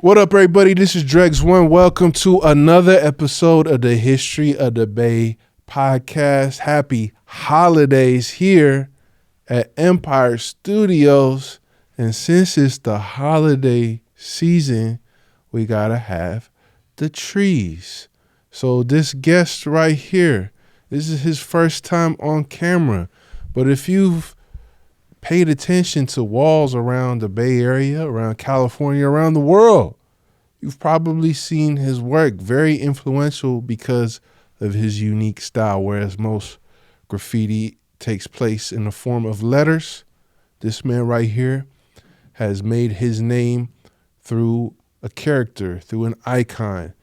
What up, everybody? This is Dregs One. Welcome to another episode of the History of the Bay podcast. Happy holidays here at Empire Studios. And since it's the holiday season, we gotta have the trees. So this guest right here, this is his first time on camera. But if you've paid attention to walls around the Bay Area, around California, around the world, you've probably seen his work. Very influential because of his unique style. Whereas most graffiti takes place in the form of letters, this man right here has made his name through a character, through an icon.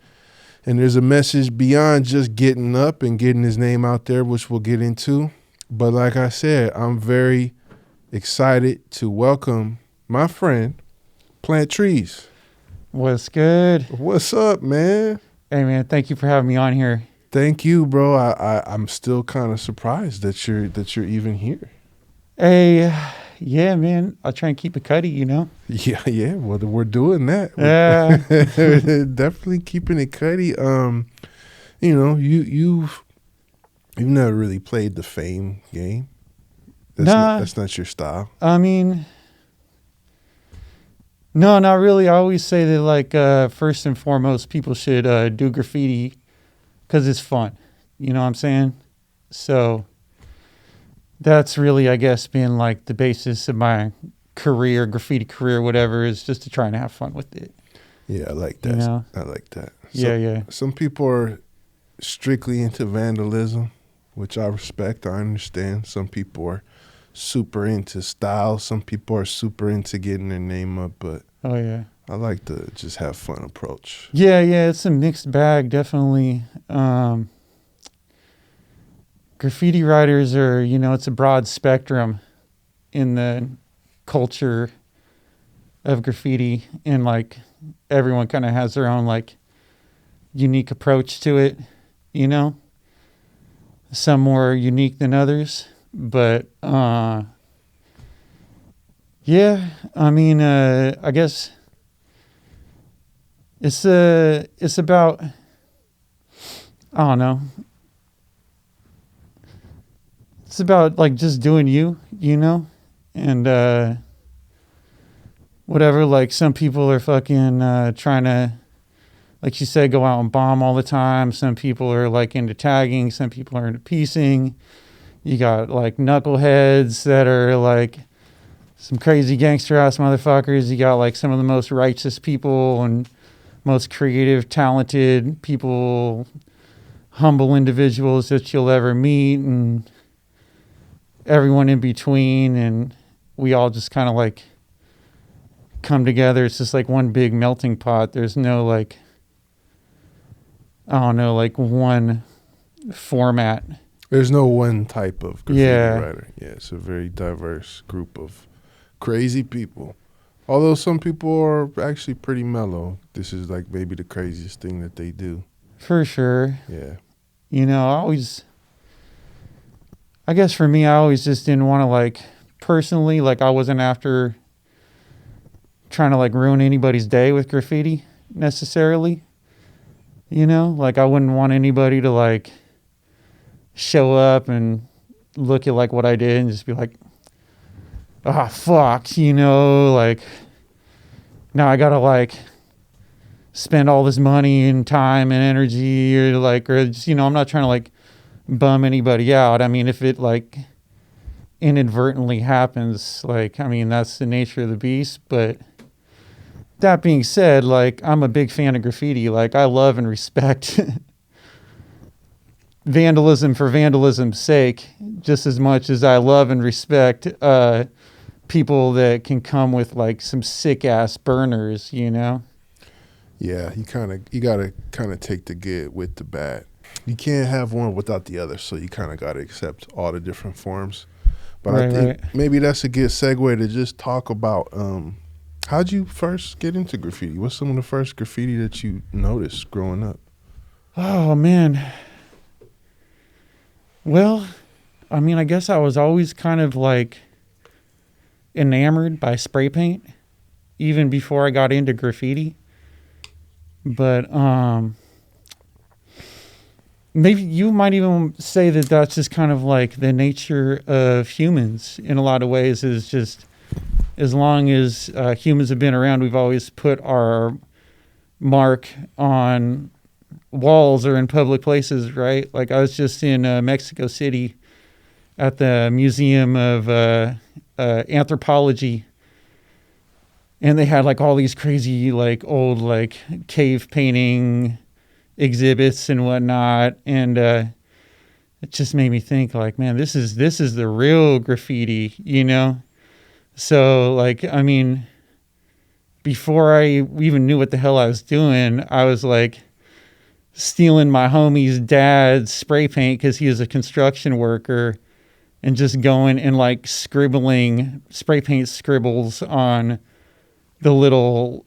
And there's a message beyond just getting up and getting his name out there, which we'll get into. But like I said, I'm very excited to welcome my friend, Plantrees. What's good? What's up, man? Hey, man, thank you for having me on here. Thank you, bro. I'm still kind of surprised that you're even here. Hey, yeah, man, I'll try and keep it cutty, you know? Yeah. Well, we're doing that. Yeah. We're definitely keeping it cutty. You've never really played the fame game. That's not your style. I mean, no, not really. I always say that, like, first and foremost, people should do graffiti because it's fun. You know what I'm saying? So that's really, I guess, been like the basis of my career, graffiti career, whatever, is just to try and have fun with it. Yeah, I like that. You know? I like that. Yeah. Some people are strictly into vandalism, which I respect. I understand. Some people are super into style. Some people are super into getting their name up, but Oh, yeah. I like to just have fun approach. Yeah, it's a mixed bag, definitely. Graffiti writers are, it's a broad spectrum in the culture of graffiti, and like everyone kind of has their own like unique approach to it, some more unique than others, but yeah, I mean, I guess it's about, I don't know. It's about like just doing you, and whatever. Like some people are fucking trying to, like you said, go out and bomb all the time. Some people are like into tagging. Some people are into piecing. You got like knuckleheads that are like some crazy gangster ass motherfuckers. You got like some of the most righteous people and most creative, talented people, humble individuals that you'll ever meet, and everyone in between, and we all just kind of like come together. It's just like one big melting pot. There's no like, I don't know, like one format. There's no one type of graffiti writer. Yeah, it's a very diverse group of crazy people. Although some people are actually pretty mellow. This is like maybe the craziest thing that they do. For sure. Yeah. I guess for me, I always just didn't want to like, personally, like I wasn't after trying to like ruin anybody's day with graffiti necessarily. Like I wouldn't want anybody to like show up and look at like what I did and just be like, ah, fuck, like now I gotta like spend all this money and time and energy or just, I'm not trying to like bum anybody out. I mean, if it like inadvertently happens, like, I mean, that's the nature of the beast. But that being said, like, I'm a big fan of graffiti. Like, I love and respect vandalism for vandalism's sake just as much as I love and respect people that can come with like some sick ass burners, Yeah, you gotta kind of take the good with the bad. You can't have one without the other, so you kind of got to accept all the different forms. But I think maybe that's a good segue to just talk about how'd you first get into graffiti? What's some of the first graffiti that you noticed growing up? Oh, man. Well, I mean, I guess I was always kind of like enamored by spray paint, even before I got into graffiti. But maybe you might even say that that's just kind of like the nature of humans in a lot of ways, is just as long as humans have been around, we've always put our mark on walls or in public places, right? Like I was just in Mexico City at the Museum of Anthropology, and they had like all these crazy like old like cave painting exhibits and whatnot, and it just made me think like, man, this is the real graffiti, you know? So like, I mean, before I even knew what the hell I was doing, I was like stealing my homie's dad's spray paint because he was a construction worker, and just going and like scribbling spray paint scribbles on the little,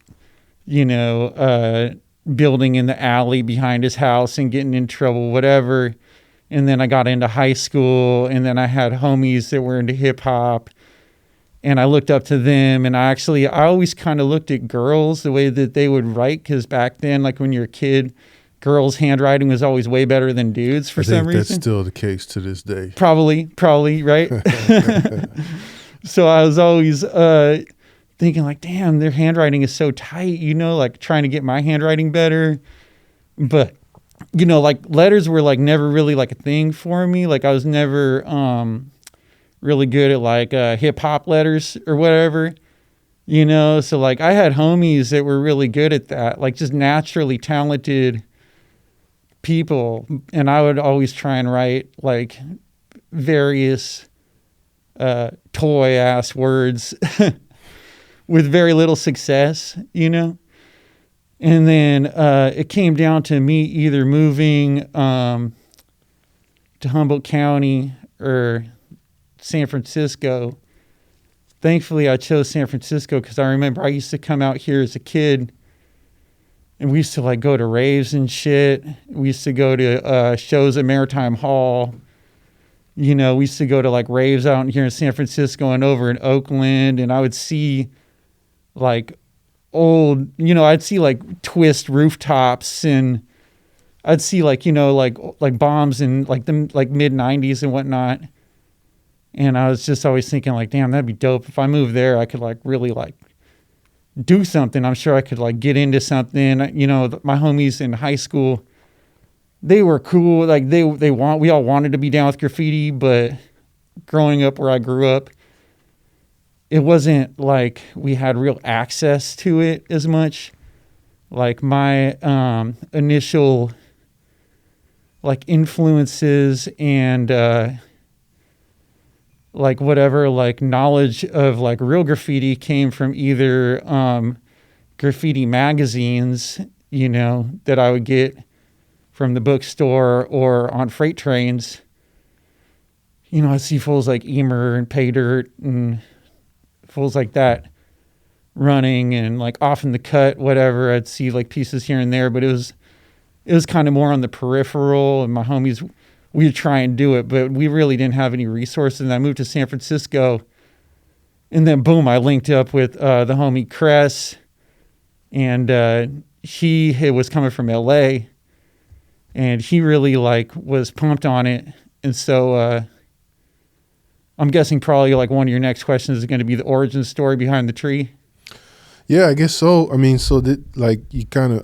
you know, building in the alley behind his house and getting in trouble, whatever. And then I got into high school, and then I had homies that were into hip hop, and I looked up to them. And I always kind of looked at girls the way that they would write, because back then, like when you're a kid, girls' handwriting was always way better than dudes for some reason. That's still the case to this day. Probably, right? So I was always thinking like, damn, their handwriting is so tight, you know, like trying to get my handwriting better. But, you know, like letters were like never really like a thing for me. Like I was never really good at like hip hop letters or whatever, you know? So like I had homies that were really good at that, like just naturally talented people. And I would always try and write like various toy ass words with very little success, you know? And then it came down to me either moving to Humboldt County or San Francisco. Thankfully, I chose San Francisco because I remember I used to come out here as a kid, and we used to like go to raves and shit. We used to go to shows at Maritime Hall. You know, we used to go to like raves out here in San Francisco and over in Oakland, and I would see like old, you know, I'd see like Twist rooftops, and I'd see like, you know, like bombs in like the like mid 90s and whatnot. And I was just always thinking like, damn, that'd be dope. If I moved there, I could like really like do something. I'm sure I could like get into something. You know, my homies in high school, they were cool. Like we all wanted to be down with graffiti, but growing up where I grew up, it wasn't like we had real access to it as much. Like my initial like influences and like whatever like knowledge of like real graffiti came from either graffiti magazines, you know, that I would get from the bookstore or on freight trains. You know, I'd see fools like Emer and Pay Dirt and fools like that running, and like off in the cut, whatever. I'd see like pieces here and there, but it was kind of more on the peripheral, and my homies, we would try and do it, but we really didn't have any resources. And I moved to San Francisco, and then boom, I linked up with the homie Cress, and he was coming from LA, and he really like was pumped on it. And so I'm guessing probably like one of your next questions is going to be the origin story behind the tree. Yeah, I guess so. I mean, so that like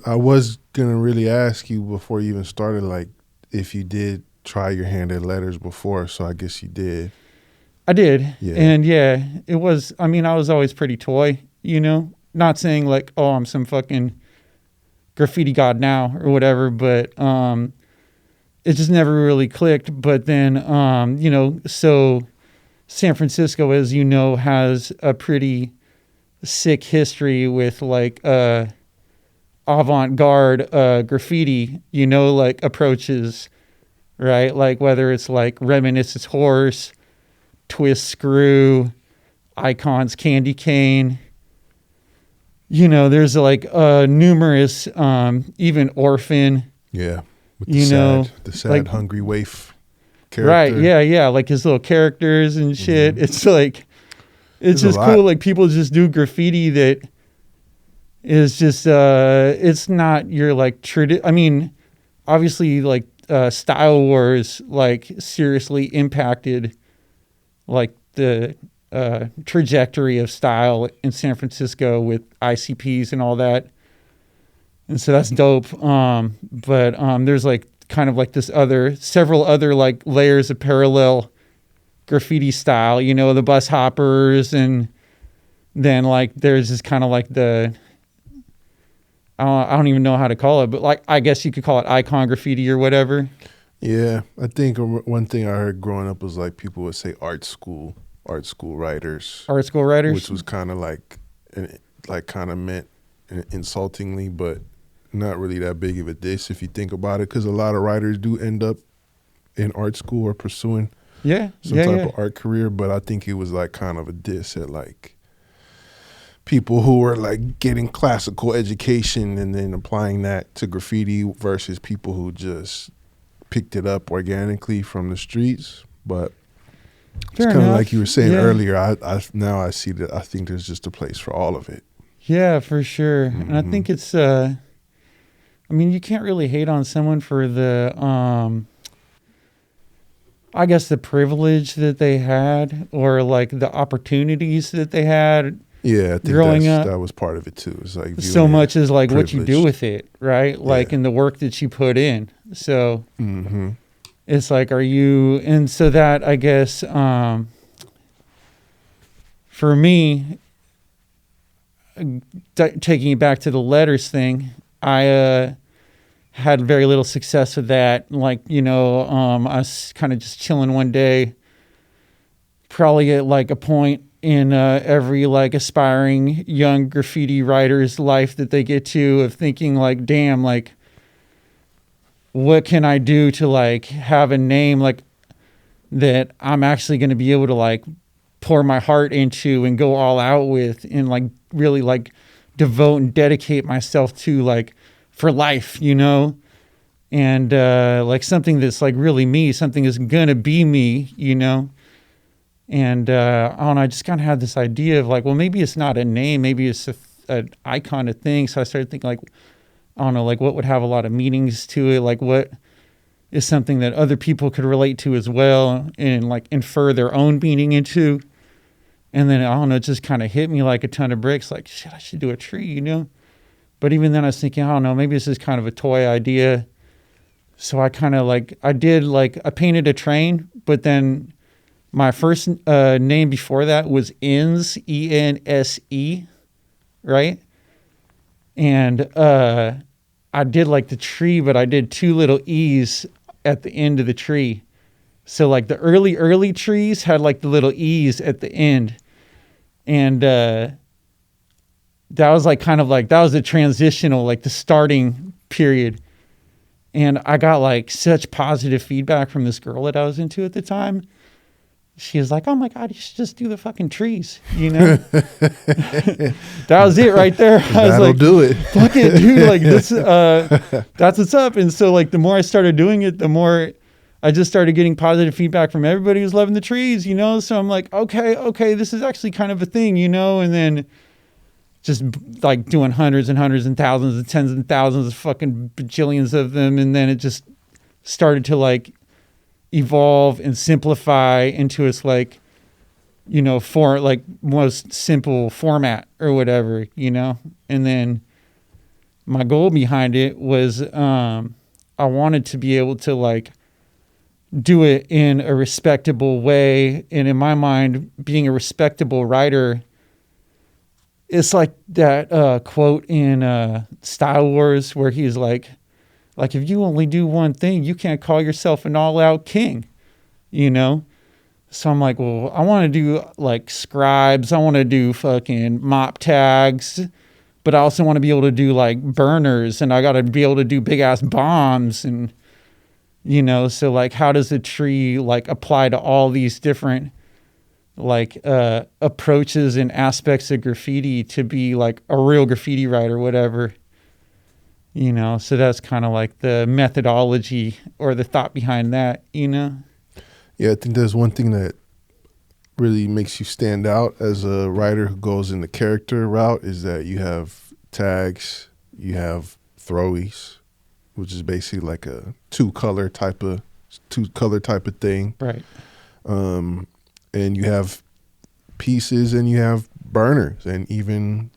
I was going to really ask you before you even started, like if you did try your hand at letters before. So I guess you did. I did. Yeah. And yeah, it was, I mean, I was always pretty toy, you know, not saying like, oh, I'm some fucking graffiti god now or whatever, but it just never really clicked. But then, you know, so San Francisco, as you know, has a pretty sick history with like avant-garde graffiti, you know, like approaches, right? Like whether it's like Reminisce's Horse, Twist Screw, Icons Candy Cane. You know, there's like numerous, even Orphan. Yeah. With the sad like, hungry waif character. Right, yeah. Like his little characters and shit. Mm-hmm. It's like, it's just cool. Like people just do graffiti that is just it's not your like I mean, obviously like Style Wars like seriously impacted like the trajectory of style in San Francisco with ICPs and all that. And so that's dope. But there's like kind of like several other like layers of parallel graffiti style, you know, the bus hoppers, and then like there's just kind of like I don't even know how to call it, but like I guess you could call it icon graffiti or whatever. Yeah, I think one thing I heard growing up was like people would say art school writers, which was kind of like kind of meant insultingly, but not really that big of a diss if you think about it, because a lot of writers do end up in art school or pursuing some type of art career. But I think it was like kind of a diss at like people who were like getting classical education and then applying that to graffiti versus people who just picked it up organically from the streets. But it's kind of like you were saying earlier. I see that. I think there's just a place for all of it. Yeah, for sure. Mm-hmm. And I think it's I mean, you can't really hate on someone for the I guess the privilege that they had, or like the opportunities that they had. Yeah, I think growing up, that was part of it too. It's like so much is like what you do with it, right? Like in the work that you put in. So it's like, and so that, I guess, for me, taking it back to the letters thing, I had very little success with that. Like, you know, I was kind of just chilling one day, probably at like a point in every like aspiring young graffiti writer's life that they get to, of thinking like, damn, like, what can I do to like have a name like that I'm actually going to be able to like pour my heart into and go all out with, and like really like devote and dedicate myself to like for life, you know? And like something that's like really me, something that's going to be me, you know? And I don't know, I just kind of had this idea of like, well, maybe it's not a name, maybe it's an icon of thing. So I started thinking like, I don't know, like what would have a lot of meanings to it? Like what is something that other people could relate to as well and like infer their own meaning into? And then, I don't know, it just kind of hit me like a ton of bricks. Like, shit, I should do a tree, you know? But even then I was thinking, I don't know, maybe this is kind of a toy idea. So I kind of like, I painted a train, but then my first name before that was Ense, E-N-S-E, right? And I did like the tree, but I did two little E's at the end of the tree. So like the early trees had like the little E's at the end. And that was like kind of like, that was a transitional, like the starting period. And I got like such positive feedback from this girl that I was into at the time. She was like, oh my God, you should just do the fucking trees, you know? That was it right there. I was like, do it. Fuck it, dude. Like this, that's what's up. And so like the more I started doing it, the more I just started getting positive feedback from everybody who's loving the trees, you know? So I'm like, okay, this is actually kind of a thing, you know? And then just like doing hundreds and hundreds and thousands and tens and thousands of fucking bajillions of them. And then it just started to like evolve and simplify into its like, you know, for like most simple format or whatever, you know? And then my goal behind it was I wanted to be able to like do it in a respectable way. And in my mind, being a respectable writer, it's like that quote in Style Wars where he's like, if you only do one thing, you can't call yourself an all-out king, you know? So I'm like, well, I want to do like scribes. I want to do fucking mop tags, but I also want to be able to do like burners, and I got to be able to do big-ass bombs, and, you know, so like how does a tree like apply to all these different like approaches and aspects of graffiti to be like a real graffiti writer, whatever? You know, so that's kind of like the methodology or the thought behind that, you know? Yeah, I think there's one thing that really makes you stand out as a writer who goes in the character route is that you have tags, you have throwies, which is basically like a two color type of thing. Right. And you have pieces and you have burners, and even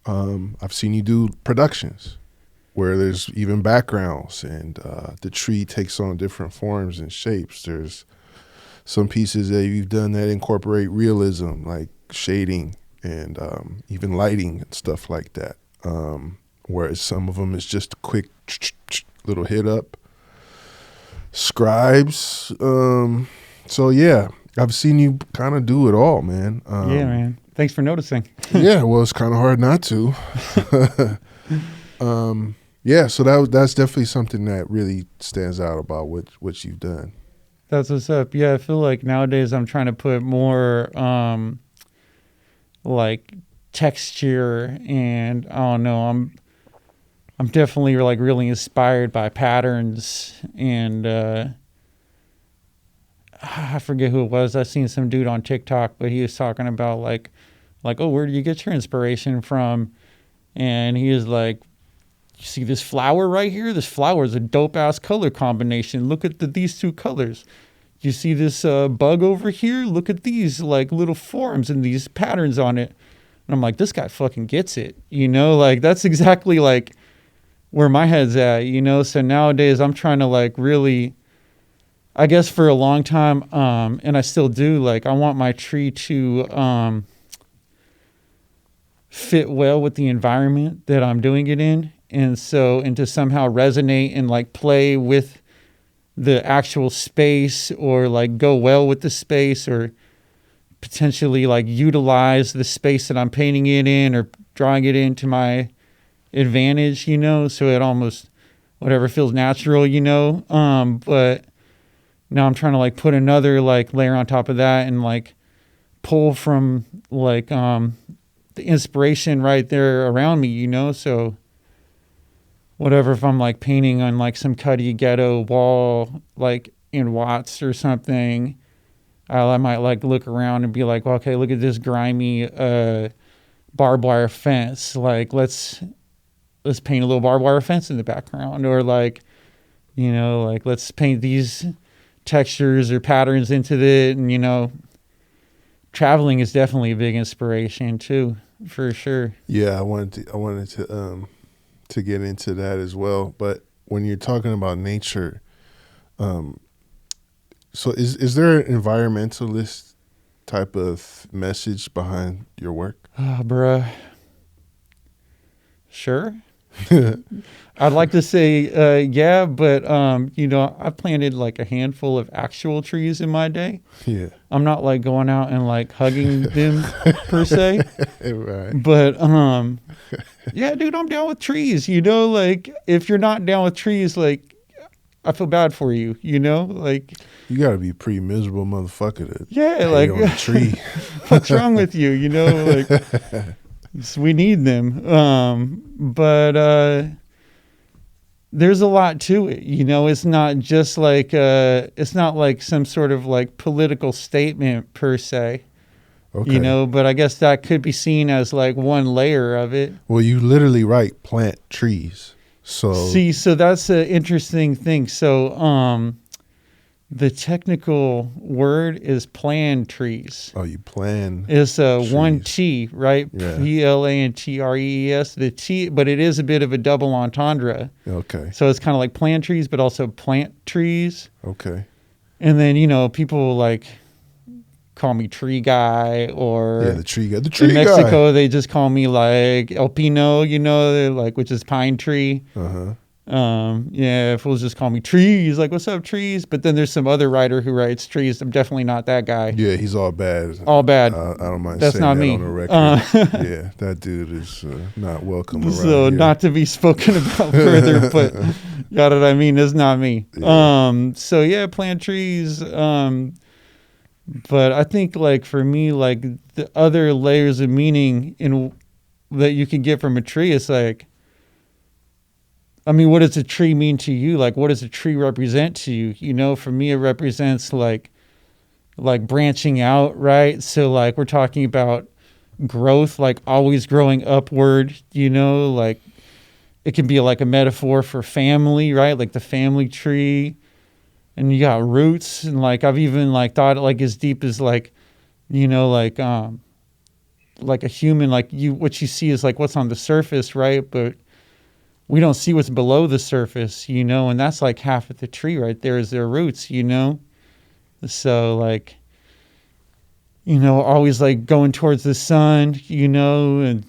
I've seen you do productions where there's even backgrounds, and the tree takes on different forms and shapes. There's some pieces that you've done that incorporate realism, like shading and even lighting and stuff like that. Whereas some of them is just a quick little hit up. Scribes. So yeah, I've seen you kind of do it all, man. Yeah, man. Thanks for noticing. Yeah, well, it's kind of hard not to. Yeah, so that's definitely something that really stands out about what you've done. That's what's up. Yeah, I feel like nowadays I'm trying to put more like texture, and I don't know, I'm definitely like really inspired by patterns, and I forget who it was. I seen some dude on TikTok, but he was talking about like, oh, where do you get your inspiration from? And he is like, you see this flower right here? This flower is a dope ass color combination. Look at these two colors. You see this bug over here? Look at these like little forms and these patterns on it. And I'm like, this guy fucking gets it. You know, like that's exactly like where my head's at, you know? So nowadays I'm trying to like really, I guess for a long time, and I still do, like I want my tree to fit well with the environment that I'm doing it in. And to somehow resonate and like play with the actual space, or like go well with the space, or potentially like utilize the space that I'm painting it in or drawing it into my advantage, you know, so it almost whatever feels natural, you know. But now I'm trying to like put another like layer on top of that and like pull from like the inspiration right there around me, you know. So whatever, if I'm like painting on like some Cuddy ghetto wall, like in Watts or something, I might like look around and be like, well, okay, look at this grimy barbed wire fence. Like let's paint a little barbed wire fence in the background, or like, you know, like let's paint these textures or patterns into it. And you know, traveling is definitely a big inspiration too, for sure. Yeah, I wanted to get into that as well. But when you're talking about nature, so is there an environmentalist type of message behind your work? Bruh. Sure. I'd like to say, yeah, but, you know, I planted like a handful of actual trees in my day. Yeah. I'm not like going out and like hugging them per se. Right. But, yeah, dude, I'm down with trees, you know, like if you're not down with trees, like I feel bad for you, you know, like you gotta be a pretty miserable motherfucker to like on a tree. What's wrong with you? You know, like we need them. But there's a lot to it, you know. It's not just like it's not like some sort of like political statement per se. Okay. You know, but I guess that could be seen as like one layer of it. Well, you literally write plant trees. So that's an interesting thing. So the technical word is plantrees. Oh, you plan. It's one T, right? Yeah. Plantrees. The T, but it is a bit of a double entendre. Okay. So it's kind of like plantrees, but also plant trees. Okay. And then, you know, people like call me tree guy, or the tree guy. The tree guy. In Mexico, they just call me like El Pino, you know, they're like, which is pine tree. Uh-huh. Yeah, fools just call me Trees. Like, what's up, Trees? But then there's some other writer who writes Trees. I'm definitely not that guy. Yeah, he's all bad. All bad. I don't mind That's saying not that me. on the record. Yeah, that dude is not welcome around So here. not to be spoken about further, but got what I mean? It's not me. Yeah. So yeah, plant trees. But I think like for me, like the other layers of meaning in that you can get from a tree is like, I mean, what does a tree mean to you? Like, what does a tree represent to you? You know, for me, it represents like branching out, right? So like we're talking about growth, like always growing upward, you know, like it can be like a metaphor for family, right? Like the family tree, and you got roots, and like I've even like thought like as deep as like, you know, like a human, like what you see is like what's on the surface, right? But we don't see what's below the surface, you know, and that's like half of the tree right there is their roots, you know. So like, you know, always like going towards the sun, you know, and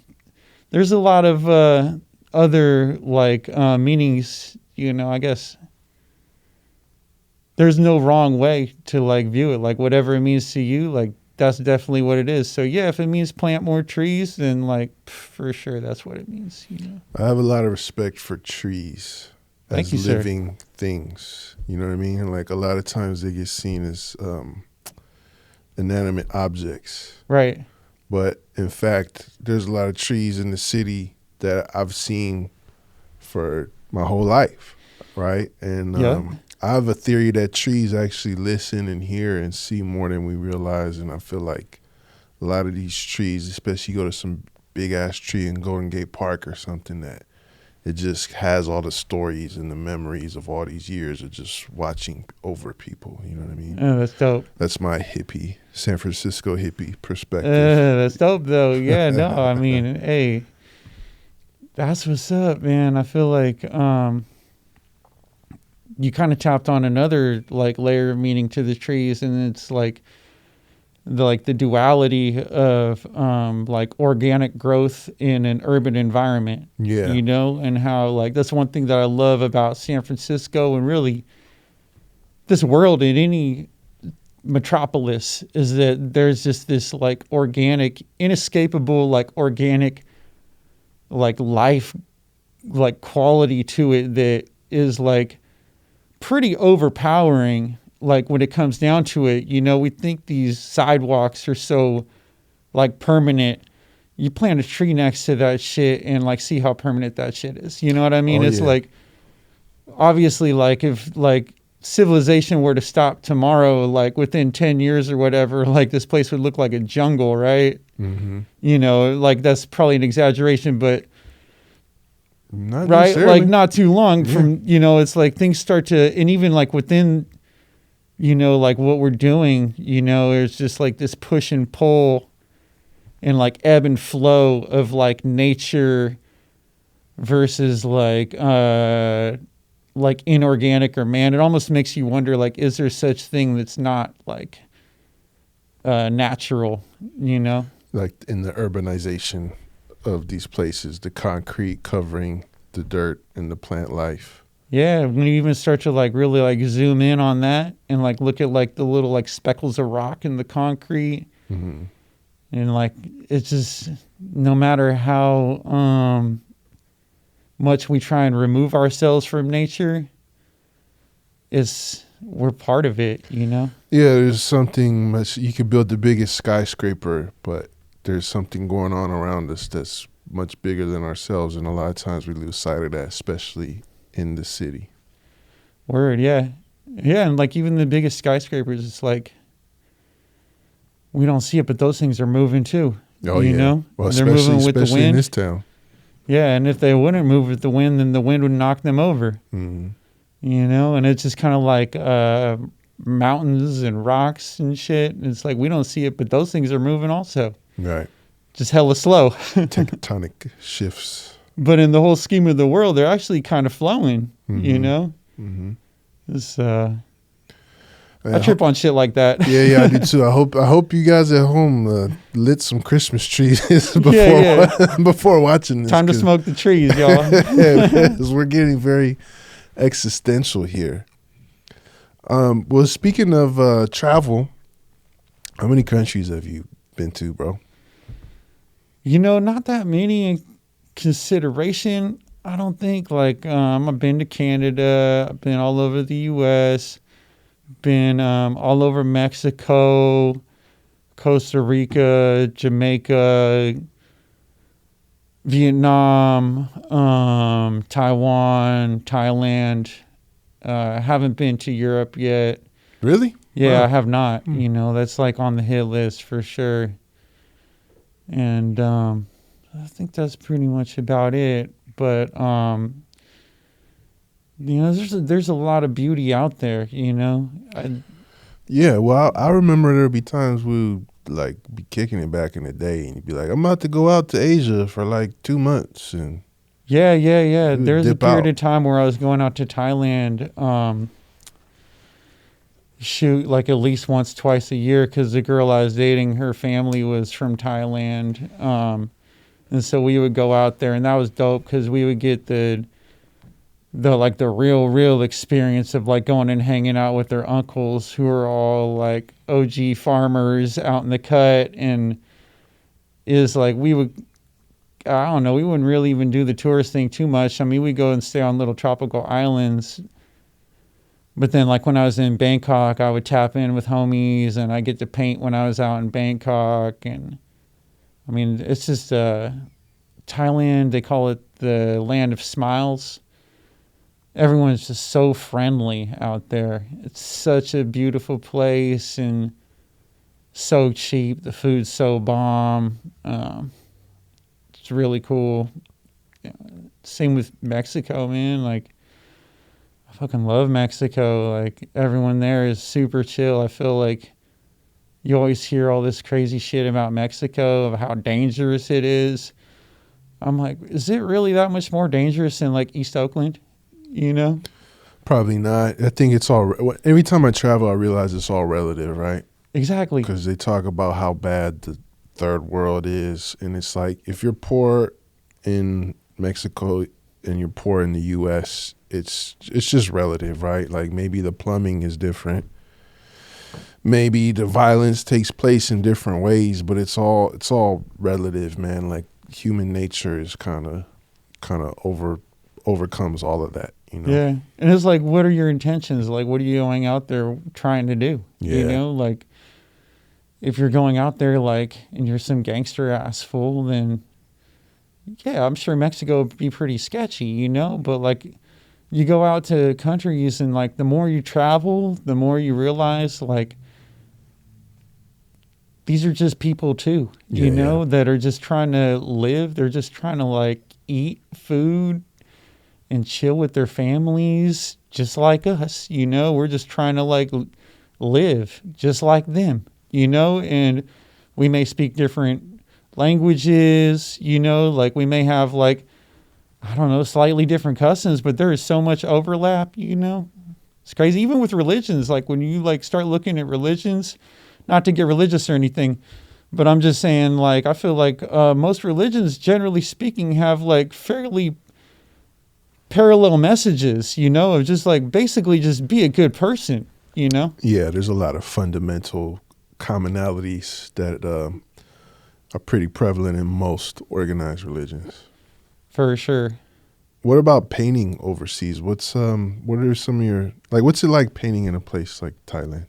there's a lot of other like meanings, you know. I guess there's no wrong way to like view it. Like whatever it means to you, like that's definitely what it is. So yeah, if it means plant more trees, then like for sure that's what it means, you know. I have a lot of respect for trees Thank as you, sir. living things. You know what I mean? Like a lot of times they get seen as inanimate objects. Right. But in fact, there's a lot of trees in the city that I've seen for my whole life, right? And I have a theory that trees actually listen and hear and see more than we realize. And I feel like a lot of these trees, especially you go to some big ass tree in Golden Gate Park or something, that it just has all the stories and the memories of all these years of just watching over people. You know what I mean? Oh, that's dope. That's my hippie, San Francisco hippie perspective. That's dope though. Yeah, no, I mean, hey, that's what's up, man. I feel like you kind of tapped on another like layer of meaning to the trees, and it's like the duality of like organic growth in an urban environment. Yeah. You know, and how like that's one thing that I love about San Francisco and really this world in any metropolis is that there's just this like organic, inescapable, like organic, like life, like quality to it that is like pretty overpowering. Like when it comes down to it, you know, we think these sidewalks are so like permanent. You plant a tree next to that shit and like see how permanent that shit is. You know what I mean? It's like obviously like if like civilization were to stop tomorrow, like within 10 years or whatever, like this place would look like a jungle, right? Mm-hmm. You know, like that's probably an exaggeration, but not right, like not too long from, you know, it's like things start to, and even like within, you know, like what we're doing, you know, it's just like this push and pull and like ebb and flow of like nature versus like inorganic or man. It almost makes you wonder, like, is there such thing that's not like natural, you know? Like in the urbanization of these places, the concrete covering the dirt and the plant life. Yeah, when you even start to like really like zoom in on that and like look at like the little like speckles of rock in the concrete, mm-hmm. and like it's just no matter how much we try and remove ourselves from nature, we're part of it, you know? Yeah, there's something much. You could build the biggest skyscraper, but there's something going on around us that's much bigger than ourselves, and a lot of times we lose sight of that, especially in the city. Word, yeah. Yeah, and like even the biggest skyscrapers, it's like we don't see it, but those things are moving too. Oh, you yeah. know? Well, they're moving with the especially wind. in this town. Yeah, and if they wouldn't move with the wind, then the wind would knock them over. Mm-hmm. You know, and it's just kind of like mountains and rocks and shit. And it's like we don't see it, but those things are moving also. Right. Just hella slow. Tectonic shifts. But in the whole scheme of the world, they're actually kind of flowing, mm-hmm. you know? Mm-hmm. It's, I trip on shit like that. Yeah, I do too. I hope you guys at home lit some Christmas trees before watching this. Time to smoke the trees, y'all. Because we're getting very existential here. Well, speaking of travel, how many countries have you been to, bro? You know, not that many in consideration. I don't think. Like, I've been to Canada. I've been all over the U.S. Been all over Mexico, Costa Rica, Jamaica, Vietnam, Taiwan, Thailand. Haven't been to Europe yet. Really? Yeah, Wow. I have not. You know, that's like on the hit list for sure. And I think that's pretty much about it. But there's a lot of beauty out there. Yeah, well, I remember there'd be times we would like be kicking it back in the day, and you'd be like, "I'm about to go out to Asia for like 2 months," and Yeah. we would There's a dip period out. of time where I was going out to Thailand, shoot, like at least once, twice a year, because the girl I was dating, her family was from Thailand, and so we would go out there, and that was dope because we would get the real experience of like going and hanging out with their uncles who are all like OG farmers out in the cut, and is like we would, I don't know, we wouldn't really even do the tourist thing too much. I mean, we go and stay on little tropical islands. But then, like when I was in Bangkok, I would tap in with homies, and I get to paint when I was out in Bangkok. And I mean, it's just Thailand. They call it the land of smiles. Everyone's just so friendly out there. It's such a beautiful place and so cheap. The food's so bomb. It's really cool. Same with Mexico, man. Like, I fucking love Mexico. Like, everyone there is super chill. I feel like you always hear all this crazy shit about Mexico, of how dangerous it is. I'm like, is it really that much more dangerous than like East Oakland? Probably not. I think it's all. Every time I travel, I realize it's all relative, right? Exactly. Because they talk about how bad the third world is, and it's like if you're poor in Mexico and you're poor in the U.S., it's just relative, right? Like maybe the plumbing is different, maybe the violence takes place in different ways, but it's all relative, man. Like human nature is kind of overcomes all of that, Yeah. And it's like, what are your intentions? Like, what are you going out there trying to do? Yeah. Like, if you're going out there, like, and you're some gangster ass fool, then, yeah, I'm sure Mexico would be pretty sketchy, But, like, you go out to countries and, like, the more you travel, the more you realize, like, these are just people too, Yeah. that are just trying to live. They're just trying to, like, eat food and chill with their families just like us. We're just trying to like live just like them, and we may speak different languages, like we may have like, I don't know, slightly different customs, but there is so much overlap. It's crazy. Even with religions, like when you like start looking at religions, not to get religious or anything, but I'm just saying, like, I feel like most religions, generally speaking, have like fairly parallel messages, of just like basically just be a good person, Yeah, there's a lot of fundamental commonalities that are pretty prevalent in most organized religions. For sure. What about painting overseas? What are some of your, like, what's it like painting in a place like Thailand?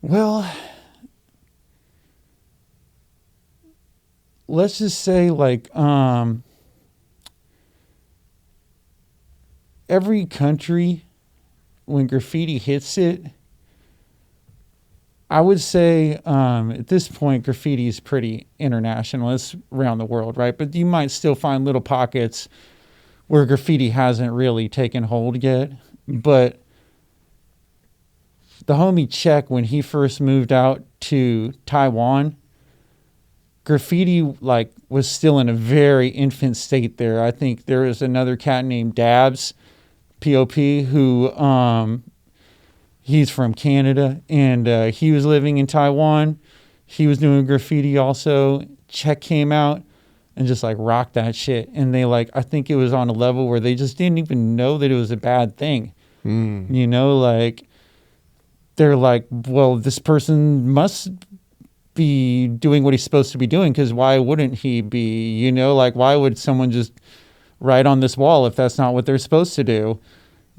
Well, let's just say like every country, when graffiti hits it, I would say at this point, graffiti is pretty international. It's around the world, right? But you might still find little pockets where graffiti hasn't really taken hold yet. But the homie Czech, when he first moved out to Taiwan, graffiti like was still in a very infant state there. I think there was another cat named Dabs, P.O.P., who he's from Canada, and he was living in Taiwan. He was doing graffiti also. Czech came out and just like rocked that shit. And they like, I think it was on a level where they just didn't even know that it was a bad thing. Like they're like, well, this person must be doing what he's supposed to be doing, because why wouldn't he be? Like why would someone just write on this wall if that's not what they're supposed to do?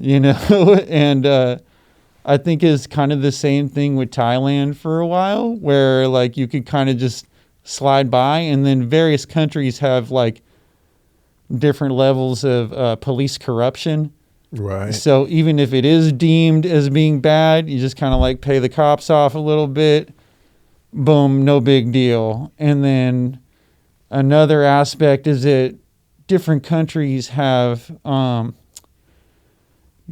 And I think it's kind of the same thing with Thailand for a while, where like you could kind of just slide by, and then various countries have like different levels of police corruption. Right. So even if it is deemed as being bad, you just kind of like pay the cops off a little bit. boom, no big deal. And then another aspect is that different countries have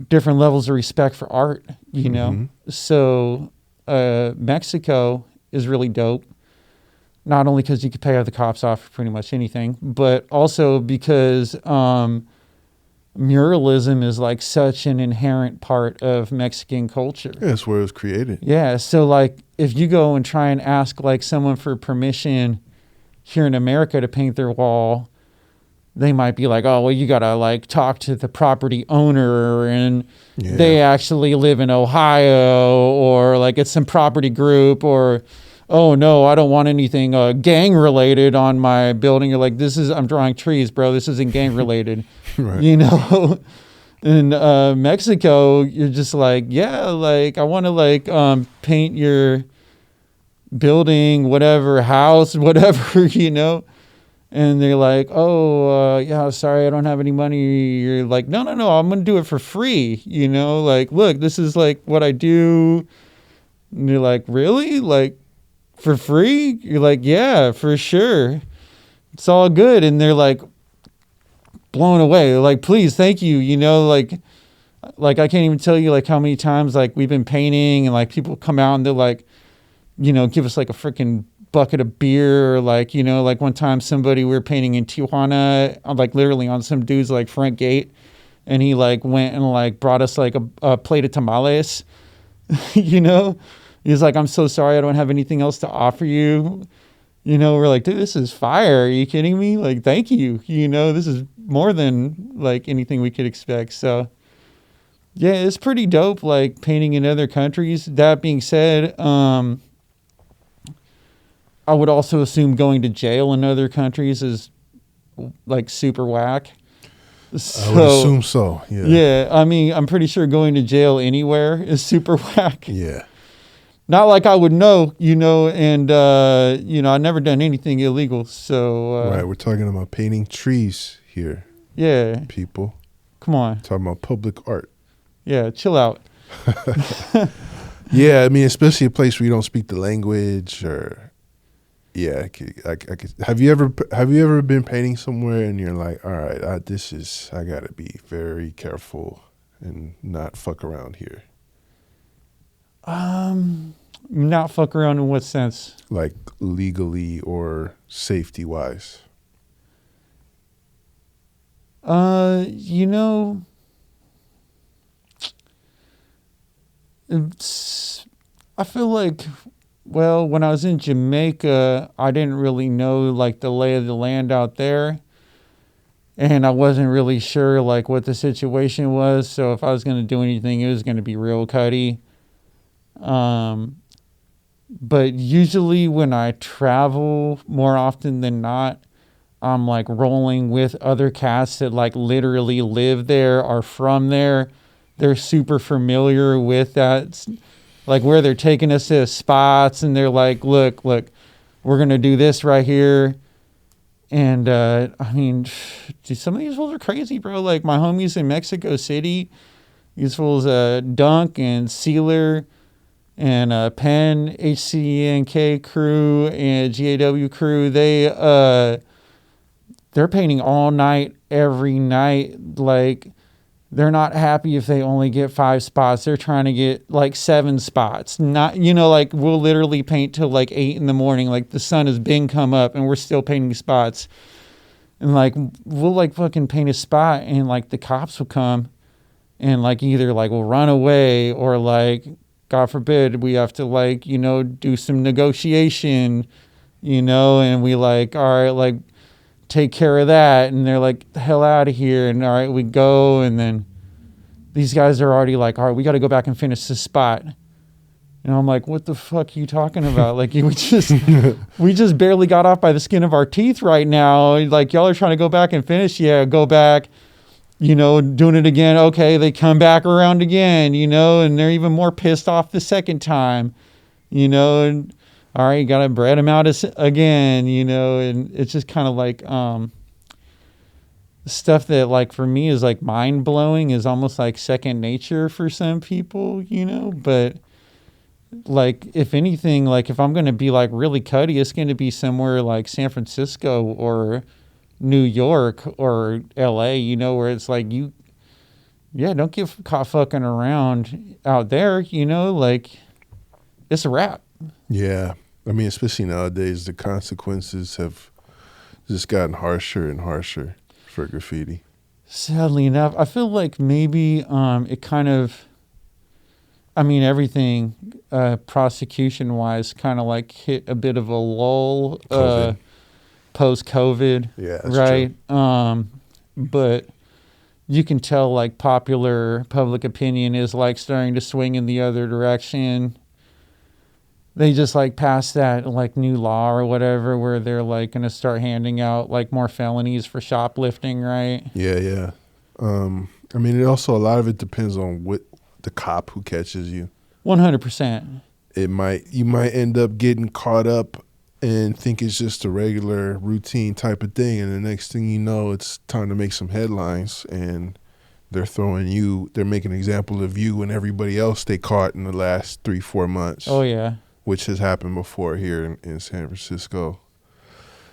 different levels of respect for art, you know? So Mexico is really dope. Not only because you could pay the cops off for pretty much anything, but also because muralism is like such an inherent part of Mexican culture. Yeah, that's where it was created. Yeah, so like if you go and try and ask like someone for permission here in America to paint their wall, they might be like, oh, well, you gotta like talk to the property owner and they actually live in Ohio, or like it's some property group, or oh no, I don't want anything gang related on my building. You're like, I'm drawing trees, bro. This isn't gang related. Right. You know? In Mexico, you're just like, yeah, like I want to like paint your building, whatever, house, whatever, you know? And they're like, oh, yeah, sorry, I don't have any money. You're like, no, I'm going to do it for free. You know, like, look, this is like what I do. And you're like, really? Like, for free? You're like, yeah, for sure. It's all good. And they're like blown away. They're like, please, thank you. You know, like I can't even tell you like how many times like we've been painting and like people come out and they're like, you know, give us like a freaking bucket of beer, or like, you know, like one time we were painting in Tijuana, like literally on some dude's like front gate, and he like went and like brought us like a plate of tamales. You know, he's like, I'm so sorry, I don't have anything else to offer you. You know, we're like, dude, this is fire. Are you kidding me? Like, thank you. You know, this is more than like anything we could expect. So yeah, it's pretty dope, like painting in other countries. That being said, I would also assume going to jail in other countries is like super whack. I would assume so. Yeah. Yeah. I mean, I'm pretty sure going to jail anywhere is super whack. Yeah. Not like I would know, you know, and, you know, I've never done anything illegal. So, right. We're talking about painting trees here. Yeah. People. Come on. Talking about public art. Yeah. Chill out. Yeah. I mean, especially a place where you don't speak the language, or. Yeah, have you ever been painting somewhere and you're like, all right, I gotta be very careful and not fuck around here? Not fuck around in what sense? Like legally or safety wise? You know, I feel like. Well, when I was in Jamaica, I didn't really know like the lay of the land out there. And I wasn't really sure like what the situation was. So if I was going to do anything, it was going to be real cutty. But usually when I travel, more often than not, I'm like rolling with other cats that like literally live there, are from there. They're super familiar with that, like where they're taking us to spots, and they're like, look, we're going to do this right here. And, I mean, dude, some of these fools are crazy, bro. Like my homies in Mexico City, these fools, Dunk and Sealer and, Penn, HCNK crew and GAW crew, they're painting all night, every night. Like, they're not happy if they only get 5 spots. They're trying to get like 7 spots. Not, you know, like we'll literally paint till like 8 in the morning. Like the sun has been come up and we're still painting spots. And like, we'll like fucking paint a spot and like the cops will come and like either like we'll run away, or like, God forbid, we have to like, you know, do some negotiation, you know, and we like, all right, like, take care of that. And they're like, the hell out of here. And all right, we go. And then these guys are already like, all right, we got to go back and finish this spot. And I'm like, what the fuck are you talking about? Like, we just barely got off by the skin of our teeth right now. Like, y'all are trying to go back and finish. Yeah, go back, you know, doing it again. Okay, they come back around again, you know, and they're even more pissed off the second time, you know, and all right, you got to bread them out again, you know, and it's just kind of like stuff that, like, for me is like mind blowing, is almost like second nature for some people, you know, but like, if anything, like, if I'm going to be, like, really cutty, it's going to be somewhere like San Francisco or New York or LA, you know, where it's like, don't get caught fucking around out there, you know, like, it's a wrap. Yeah. I mean, especially nowadays, the consequences have just gotten harsher and harsher for graffiti. Sadly enough, I feel like maybe it kind of, I mean, everything prosecution-wise kind of like hit a bit of a lull post-COVID, Yeah, that's right? true. But you can tell like popular public opinion is like starting to swing in the other direction. They just like passed that like new law or whatever where they're like going to start handing out like more felonies for shoplifting, right? Yeah, yeah. I mean, it also, a lot of it depends on what the cop who catches you. 100%. You might end up getting caught up and think it's just a regular routine type of thing, and the next thing you know, it's time to make some headlines, and they're making an example of you and everybody else they caught in the last 3-4 months. Oh, yeah. Which has happened before here in San Francisco.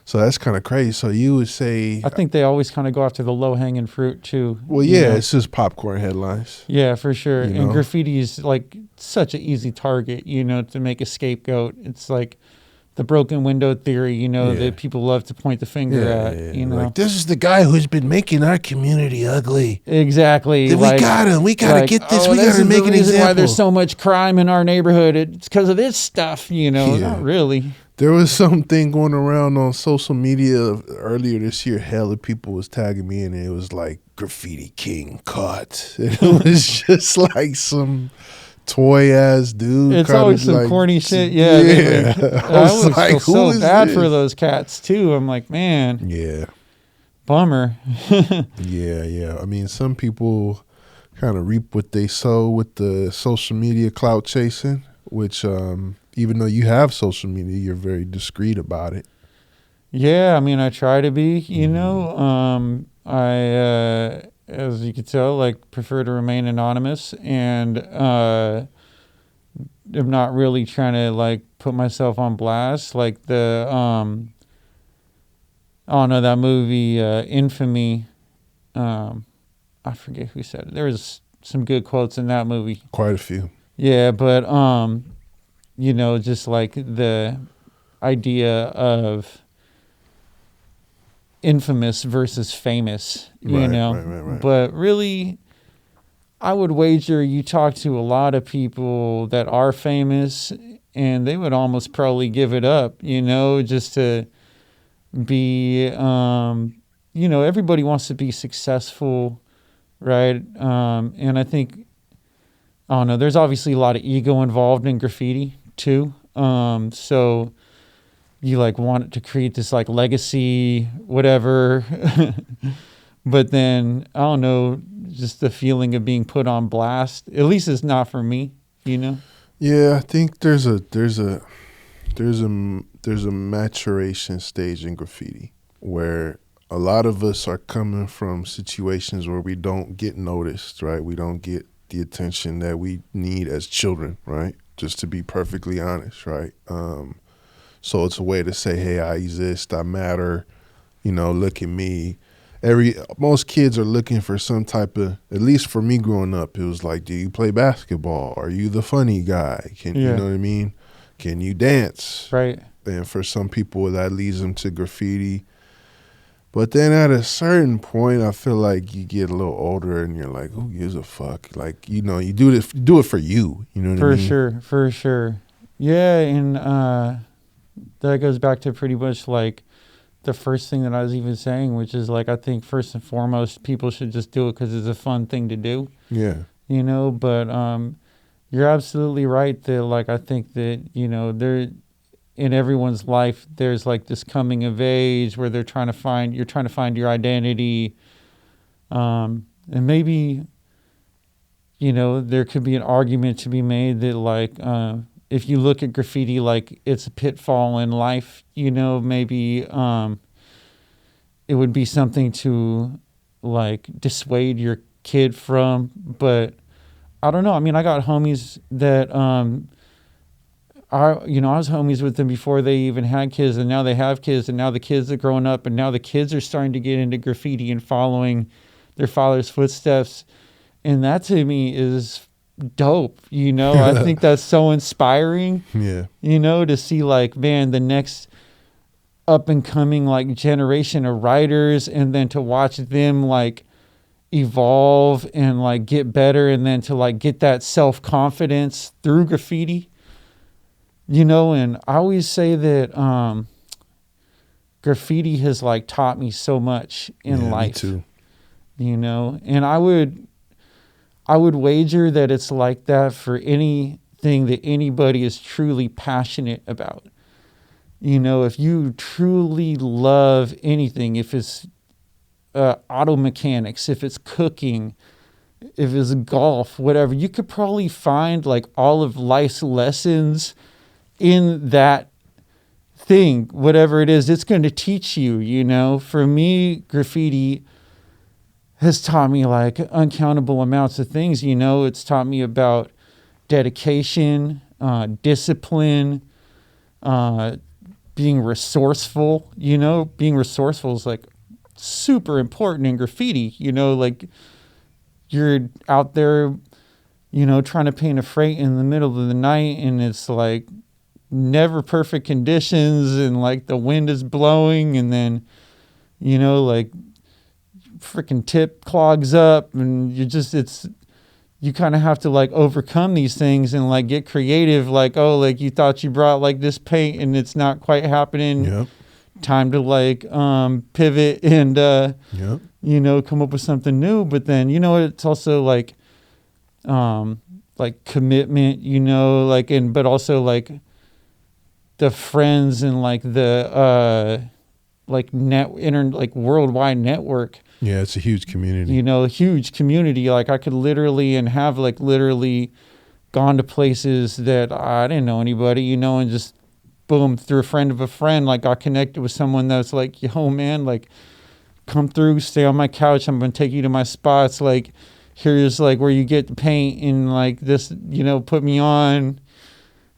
So that's kind of crazy. So you would say... I think they always kind of go after the low-hanging fruit, too. Well, yeah, it's just popcorn headlines. Yeah, for sure. You And know? graffiti is like such an easy target, you know, to make a scapegoat. It's like the broken window theory, you know, that people love to point the finger at, you know. Like, this is the guy who's been making our community ugly. Exactly. We got him. We got to get this. We got to make an example. Why there's so much crime in our neighborhood. It's because of this stuff, you know. Yeah. Not really. There was something going around on social media earlier this year. Hella people was tagging me, and it was like Graffiti King caught. It was just like some toy ass dude. It's always some corny shit. Yeah. I was like, feel so bad for those cats too. I'm like, man. Yeah. Bummer. Yeah. I mean, some people kind of reap what they sow with the social media clout chasing, which even though you have social media, you're very discreet about it. Yeah, I mean, I try to be, you know. I, as you can tell, like, prefer to remain anonymous, and I'm not really trying to, like, put myself on blast. Like, I don't know, that movie, Infamy, I forget who said it. There was some good quotes in that movie. Quite a few. Yeah, but, you know, just like the idea of infamous versus famous, you know. Right. But really, I would wager you talk to a lot of people that are famous and they would almost probably give it up, you know, just to be, you know, everybody wants to be successful, right? And I think, I don't know, there's obviously a lot of ego involved in graffiti too. So you like want to create this like legacy, whatever. But then I don't know, just the feeling of being put on blast. At least it's not for me, you know? Yeah, I think there's a maturation stage in graffiti where a lot of us are coming from situations where we don't get noticed, right? We don't get the attention that we need as children, right? Just to be perfectly honest, right? So it's a way to say, hey, I exist, I matter, you know, look at me. Most kids are looking for some type of, at least for me growing up, it was like, do you play basketball? Are you the funny guy? You know what I mean? Can you dance? Right. And for some people, that leads them to graffiti. But then at a certain point, I feel like you get a little older and you're like, who gives a fuck? Like, you know, you do it for you. You know what I mean? For sure. Yeah, and that goes back to pretty much like the first thing that I was even saying, which is like, I think first and foremost, people should just do it because it's a fun thing to do. Yeah. You know, but you're absolutely right that like, I think that, you know, there in everyone's life, there's like this coming of age where you're trying to find your identity. And maybe, you know, there could be an argument to be made that like, if you look at graffiti like it's a pitfall in life, you know, maybe it would be something to like dissuade your kid from. But I don't know. I mean, I got homies that I was homies with them before they even had kids, and now they have kids, and now the kids are growing up, and now the kids are starting to get into graffiti and following their father's footsteps. And that to me is dope. I think that's so inspiring, Yeah. to see like, man, the next up and coming like generation of writers, and then to watch them like evolve and like get better, and then to like get that self-confidence through graffiti. And I always say that graffiti has like taught me so much in life. Me too. And I would wager that it's like that for anything that anybody is truly passionate about. If you truly love anything, if it's auto mechanics, if it's cooking, if it's golf, whatever, you could probably find like all of life's lessons in that thing, whatever it is, it's going to teach you. For me, graffiti has taught me like uncountable amounts of things. It's taught me about dedication, discipline, being resourceful. Being resourceful is like super important in graffiti. Like you're out there, trying to paint a freight in the middle of the night, and it's like never perfect conditions, and like the wind is blowing, and then like freaking tip clogs up, and you kind of have to like overcome these things and like get creative, like, oh, like you thought you brought like this paint and it's not quite happening. Yep. Time to like pivot and Yep. come up with something new. But then it's also like commitment, but also like the friends and like the worldwide network. Yeah, it's a huge community. Huge community. Like I could literally and have like literally gone to places that I didn't know anybody, and just boom, through a friend of a friend, like got connected with someone that's like, yo man, like come through, stay on my couch, I'm going to take you to my spots. Like here's like where you get the paint, and like this, put me on.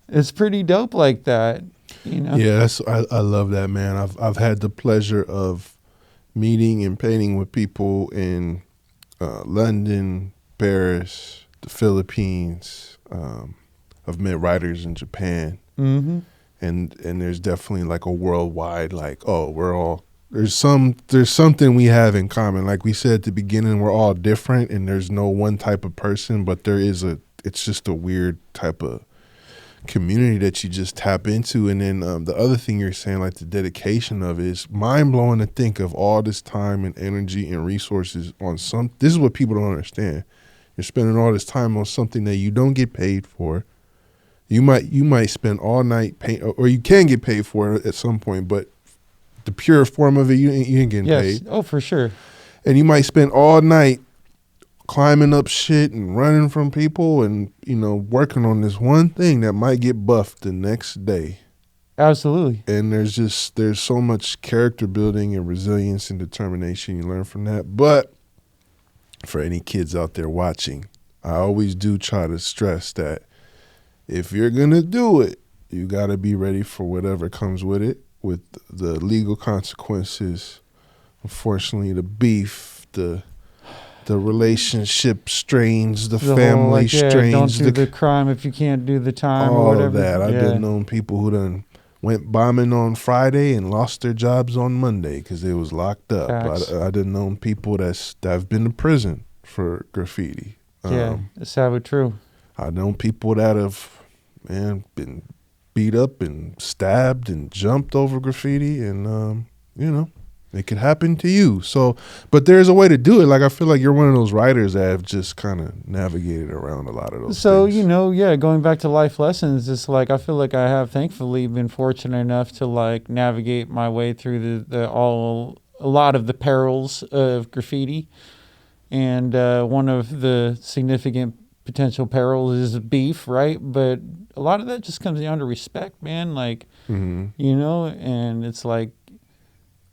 It's pretty dope like that. Yeah, I love that, man. I've had the pleasure of meeting and painting with people in London, Paris, the Philippines. I've met writers in Japan, and there's definitely like a worldwide, like, oh, we're all there's something we have in common. Like we said at the beginning, we're all different, and there's no one type of person, but it's just a weird type of community that you just tap into. And then the other thing you're saying, like the dedication of it, is mind-blowing to think of all this time and energy and resources on this is what people don't understand. You're spending all this time on something that you don't get paid for. You might spend all night paint, or you can get paid for it at some point, but the pure form of it, you ain't getting paid. Oh, for sure. And you might spend all night climbing up shit and running from people, and working on this one thing that might get buffed the next day. Absolutely. And there's so much character building and resilience and determination you learn from that. But for any kids out there watching, I always do try to stress that if you're gonna do it, you gotta be ready for whatever comes with it, with the legal consequences, unfortunately, the beef, the relationship strains, the family strains. Don't do the crime if you can't do the time all or whatever. Of that. I've been known people who done went bombing on Friday and lost their jobs on Monday because they was locked up. I done known people that have been to prison for graffiti. It's sadly true. I know people that have, been beat up and stabbed and jumped over graffiti, and it could happen to you. So, but there's a way to do it. Like I feel like you're one of those writers that have just kind of navigated around a lot of those things. Going back to life lessons, it's like I feel like I have thankfully been fortunate enough to like navigate my way through a lot of the perils of graffiti. And one of the significant potential perils is beef, right? But a lot of that just comes down to respect, man. Like, and it's like,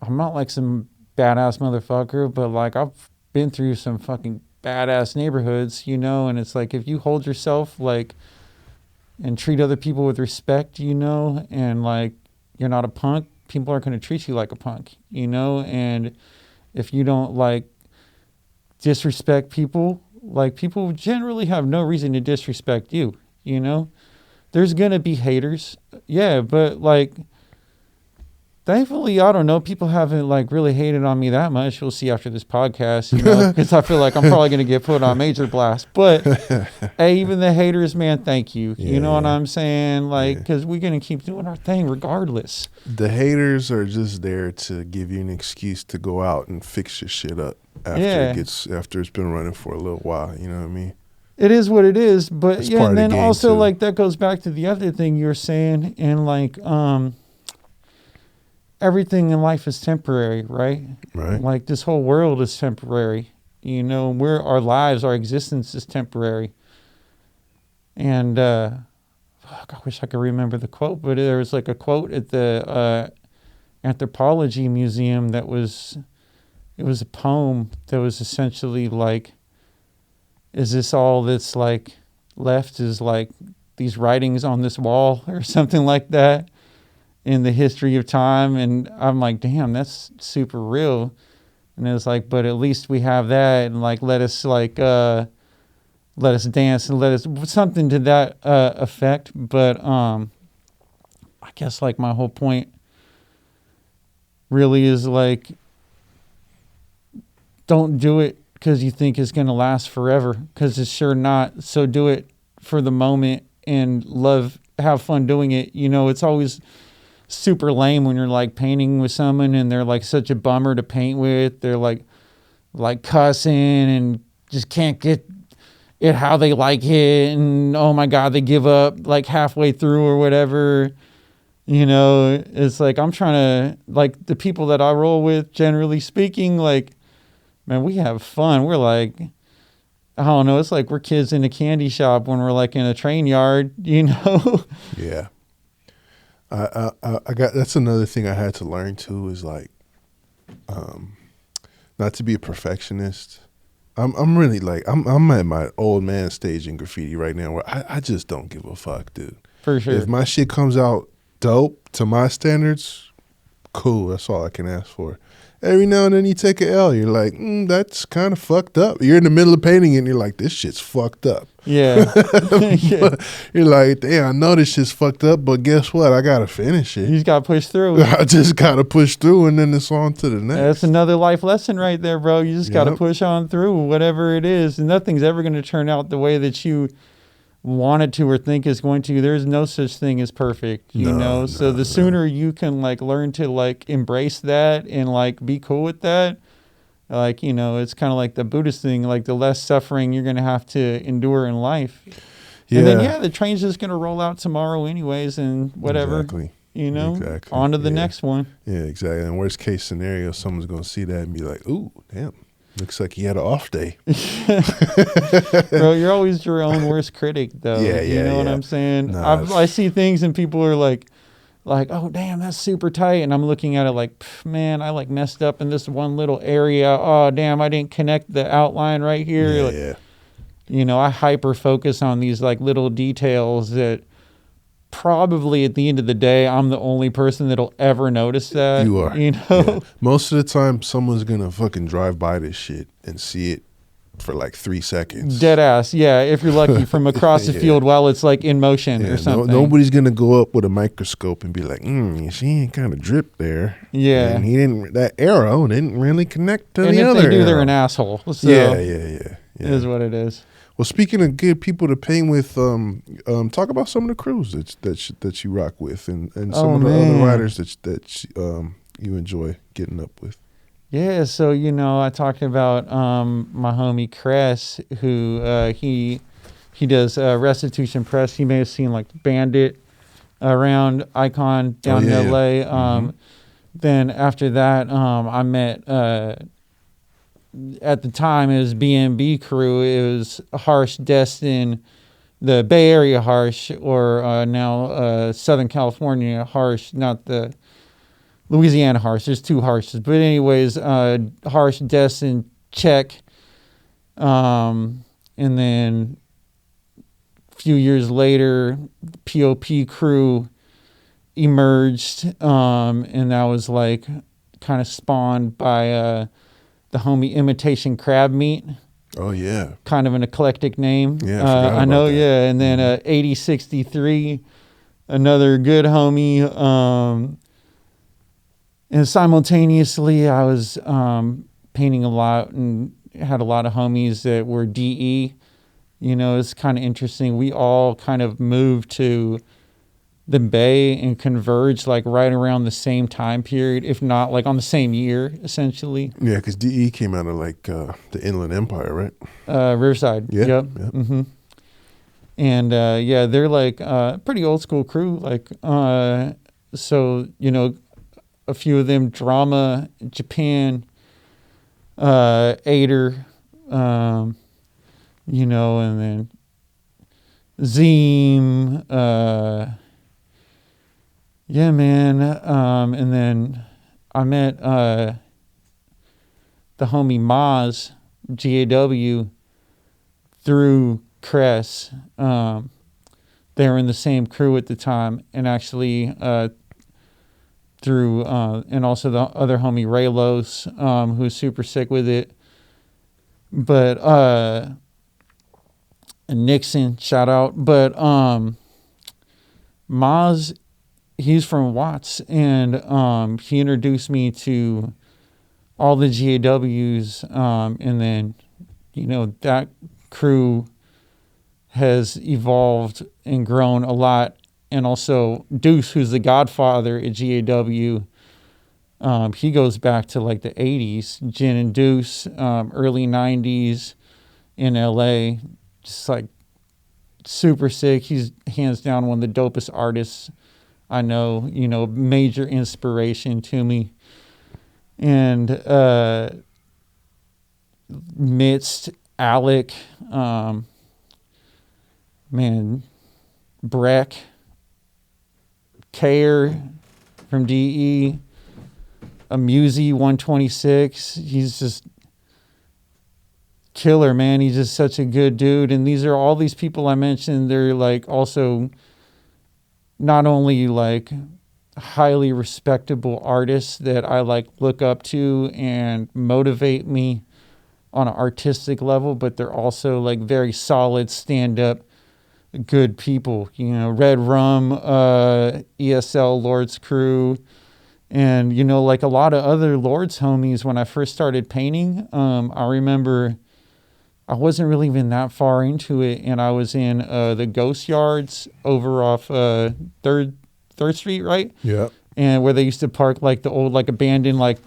I'm not like some badass motherfucker, but like I've been through some fucking badass neighborhoods, and it's like if you hold yourself like, and treat other people with respect, you know, and like you're not a punk, people aren't going to treat you like a punk, you know, and if you don't like disrespect people, like people generally have no reason to disrespect you, you know. There's going to be haters, yeah, but like thankfully, I don't know, people haven't like really hated on me that much. We'll see after this podcast, you know, because I feel like I'm probably going to get put on major blast. But hey, even the haters, man, thank you. Yeah, you know what yeah. I'm saying? Like, Yeah. because we're going to keep doing our thing regardless. The haters are just there to give you an excuse to go out and fix your shit up after it's been running for a little while. You know what I mean? It is what it is. But That's yeah, part and of the then game, also too. like that goes back to the other thing you're saying, and like everything in life is temporary, right? Right. Like this whole world is temporary. You know, our lives, our existence is temporary. And fuck, I wish I could remember the quote, but there was like a quote at the anthropology museum it was a poem that was essentially like, is this all that's like left is like these writings on this wall or something like that in the history of time? And I'm like, damn, that's super real. And it's like, but at least we have that, and like let us dance and let us something to that effect. But I guess like my whole point really is like, don't do it because you think it's going to last forever, because it's sure not. So do it for the moment and have fun doing it. You know, it's always super lame when you're like painting with someone and they're like such a bummer to paint with. They're like cussing and just can't get it how they like it, and oh my god, they give up like halfway through or whatever. You know, it's like I'm trying to, like, the people that I roll with, generally speaking, like, man, we have fun. We're like, I don't know, it's like we're kids in a candy shop when we're like in a train yard, you know? Yeah. I got, that's another thing I had to learn too, is like, not to be a perfectionist. I'm really like, I'm at my old man stage in graffiti right now where I just don't give a fuck, dude. For sure. If my shit comes out dope to my standards, cool. That's all I can ask for. Every now and then you take an L. You're like, that's kind of fucked up. You're in the middle of painting it and you're like, this shit's fucked up. Yeah. Yeah. You're like, damn, I know this shit's fucked up, but guess what? I got to finish You it. just got to push through. I just got to push through, and then it's on to the next. That's another life lesson right there, bro. You just got to push on through whatever it is. And nothing's ever going to turn out the way that you want it to or think it's going to. There's no such thing as perfect, you know? So the sooner you can like learn to like embrace that and like be cool with that, like, you know, it's kind of like the Buddhist thing, like the less suffering you're going to have to endure in life. Yeah. And then, the train's just going to roll out tomorrow anyways, and whatever. Exactly. You know, Exactly. on to the next one. Yeah, exactly. And worst case scenario, someone's going to see that and be like, ooh, damn, looks like he had an off day. Bro, you're always your own worst critic, though. Yeah, You know what I'm saying? I see things and people are like, oh, damn, that's super tight. And I'm looking at it like, man, I like messed up in this one little area. Oh, damn, I didn't connect the outline right here. Yeah, like, yeah. You know, I hyper focus on these like little details that probably at the end of the day, I'm the only person that'll ever notice that. You are. You know? Yeah. Most of the time, someone's going to fucking drive by this shit and see it for like 3 seconds. Dead ass. Yeah, if you're lucky, from across the field while it's like in motion or something. Nobody's going to go up with a microscope and be like, you see, it kind of dripped there. Yeah. And that arrow didn't really connect to and the other if they do, arrow. they're an asshole. So Yeah. It is what it is. Well, speaking of good people to paint with, talk about some of the crews that you rock with, and some of the other writers that you enjoy getting up with. Yeah, so I talked about my homie Cress, who he does Restitution Press. You may have seen like Bandit around Icon down in LA. Then after that, I met. At the time, it was BNB crew. It was Harsh, Destin, the Bay Area Harsh, or now Southern California Harsh, not the Louisiana Harsh. There's two Harshes. But anyways, Harsh, Destin, Check, and then few years later, the POP crew emerged, and that was like kind of spawned by the homie Imitation Crab Meat. Oh yeah, kind of an eclectic name. Yeah, I forgot I about know, that. yeah. And then 8063, another good homie. And simultaneously, I was painting a lot and had a lot of homies that were DE. You know, it's kind of interesting. We all kind of moved to the Bay and converged like right around the same time period, if not like on the same year, essentially. Yeah, because DE came out of like the Inland Empire, right? Riverside. Yeah, Yep. yeah. Mm-hmm. And yeah, they're like pretty old school crew. Like, so, you know, a few of them, Drama, Japan, Ader, you know, and then Zeem, yeah, man. And then I met the homie Maz, GAW, through Cress. They were in the same crew at the time, and actually through and also the other homie Raylos, who's super sick with it. But Nixon, shout out. But Maz, he's from Watts, and he introduced me to all the GAWs, and then, you know, that crew has evolved and grown a lot. And also Deuce, who's the godfather at GAW, he goes back to like the 80s. Gin and Deuce, early 90s in LA, just like super sick. He's hands down one of the dopest artists I know, you know, major inspiration to me. And Mitz, Alec, man, Breck, Kayer from DE, Amusey 126. He's just killer, man. He's just such a good dude. And these are all these people I mentioned. They're like also not only like highly respectable artists that I like look up to and motivate me on an artistic level, but they're also like very solid stand-up good people. You know, Red Rum, ESL Lord's crew, and you know, like a lot of other Lord's homies. When I first started painting, I remember I wasn't really even that far into it, and I was in the Ghost Yards over off Third Street, right? Yeah. And where they used to park like the old like abandoned like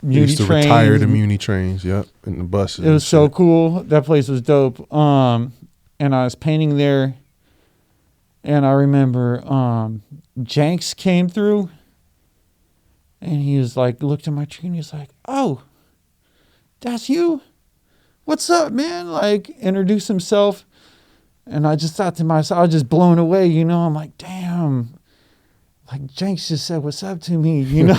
They muni used to trains. retire the muni trains, yep, and the buses. It was so cool. That place was dope. And I was painting there, and I remember Jenks came through, and he was like, looked at my tree, and he was like, "Oh, that's you? What's up, man?" Like, introduced himself, and I just thought to myself, I was just blown away, you know. I'm like, damn, like Jenks just said what's up to me, you know.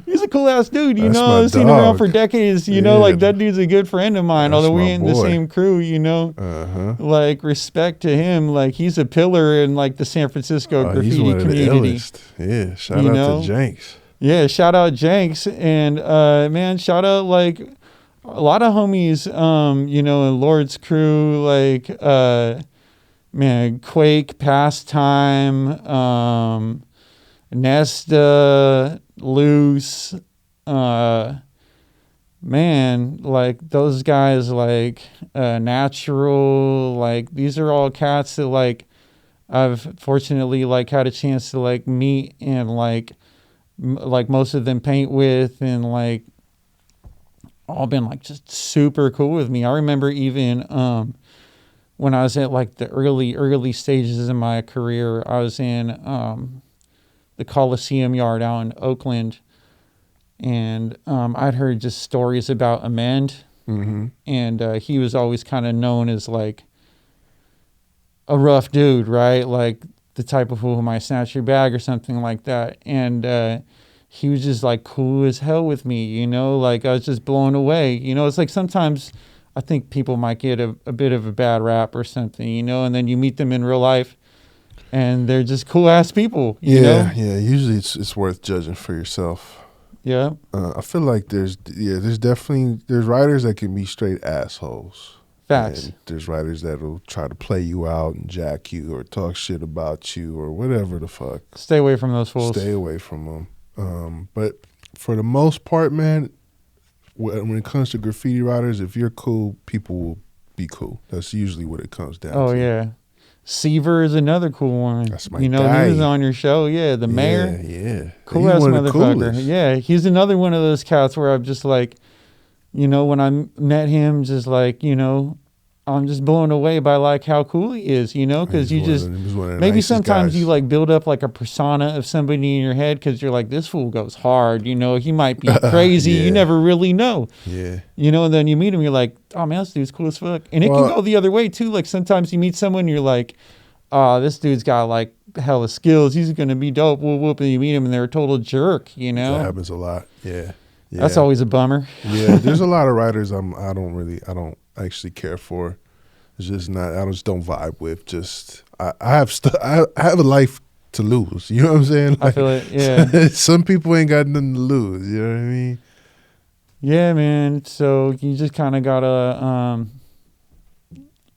He's a cool ass dude, you That's know. my I've seen him around dog. for decades, you know. Yeah. Like, that dude's a good friend of mine, That's although we my ain't in the boy. same crew, you know. Like, respect to him. Like, he's a pillar in like the San Francisco He's graffiti one of the community. illest. Yeah, shout You out know? to Jenks. Yeah, shout out Jenks, and man, shout out like a lot of homies, you know, in Lord's crew, like man, Quake, Pastime, Nesta, Loose, man, like those guys, like Natural, like these are all cats that like I've fortunately like had a chance to like meet and like most of them paint with, and like all been like just super cool with me. I remember even when I was at like the early stages in my career, I was in the Coliseum Yard out in Oakland, and I'd heard just stories about Amend, and he was always kind of known as like a rough dude, right? Like the type of who might snatch your bag or something like that. And he was just like cool as hell with me, you know? Like I was just blown away. You know, it's like sometimes I think people might get a bit of a bad rap or something, you know, and then you meet them in real life and they're just cool ass people, you know? Yeah. Usually it's worth judging for yourself. Yeah. I feel like there's writers that can be straight assholes. Facts. And there's writers that'll try to play you out and jack you or talk shit about you or whatever the fuck. Stay away from those fools. Stay away from them. But for the most part, man, when it comes to graffiti writers, if you're cool, people will be cool. That's usually what it comes down to. Oh, yeah. Seaver is another cool one. That's my You know, guy. he was on your show. Yeah, the mayor. Yeah. Cool He's ass one of the motherfucker. coolest. Yeah, he's another one of those cats where I'm just like, you know, when I met him, just like, you know, I'm just blown away by like how cool he is, you know, because you just maybe sometimes you like build up like a persona of somebody in your head because you're like, this fool goes hard, you know, he might be crazy. Yeah. You never really know. Yeah. You know, and then you meet him, you're like, oh man, this dude's cool as fuck. And it can go the other way too. Like sometimes you meet someone, you're like, oh, this dude's got like hella skills. He's going to be dope. Whoop, whoop. And you meet him and they're a total jerk, you know? That happens a lot. Yeah. That's always a bummer. Yeah. There's a lot of writers I don't actually care for. It's just not, I just don't vibe with. Just, I have a life to lose. You know what I'm saying? Like, I feel it. Yeah. some people ain't got nothing to lose. You know what I mean? Yeah, man. So you just kind of gotta,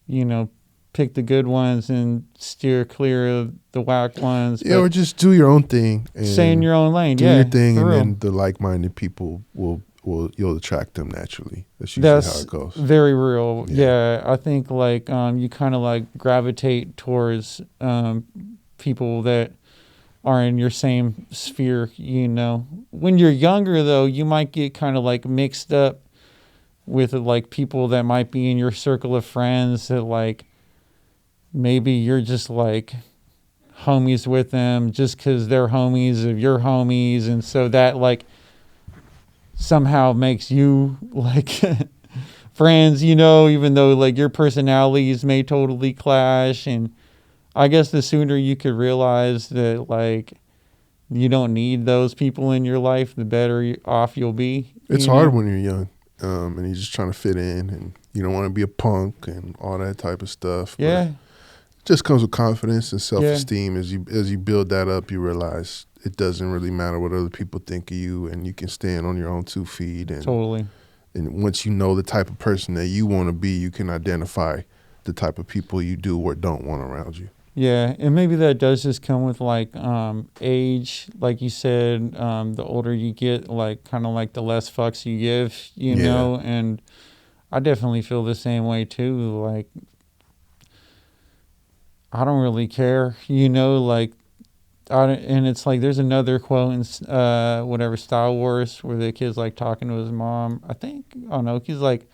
you know, pick the good ones and steer clear of the whack ones. Yeah, or just do your own thing. And stay in your own lane. do Yeah, your thing, and real. then the like-minded people you'll attract them naturally. That's usually how it goes. Very real. Yeah. Yeah, I think like you kind of like gravitate towards people that are in your same sphere, you know. When you're younger though, you might get kind of like mixed up with like people that might be in your circle of friends that like maybe you're just like homies with them just because they're homies of your homies, and so that like somehow makes you like friends, you know, even though like your personalities may totally clash. And I guess the sooner you could realize that like you don't need those people in your life, the better off you'll be. It's hard when you're young, and you're just trying to fit in, and you don't want to be a punk and all that type of stuff. Yeah. But it just comes with confidence and self-esteem. As you build that up, you realize it doesn't really matter what other people think of you, and you can stand on your own 2 feet. And Totally. And once you know the type of person that you want to be, you can identify the type of people you do or don't want around you. Yeah, and maybe that does just come with like age, like you said. The older you get, like kind of like the less fucks you give, you know. And I definitely feel the same way too. Like I don't really care, you know. Like and it's like there's another quote in whatever Star Wars where the kid's like talking to his mom. I don't know. He's like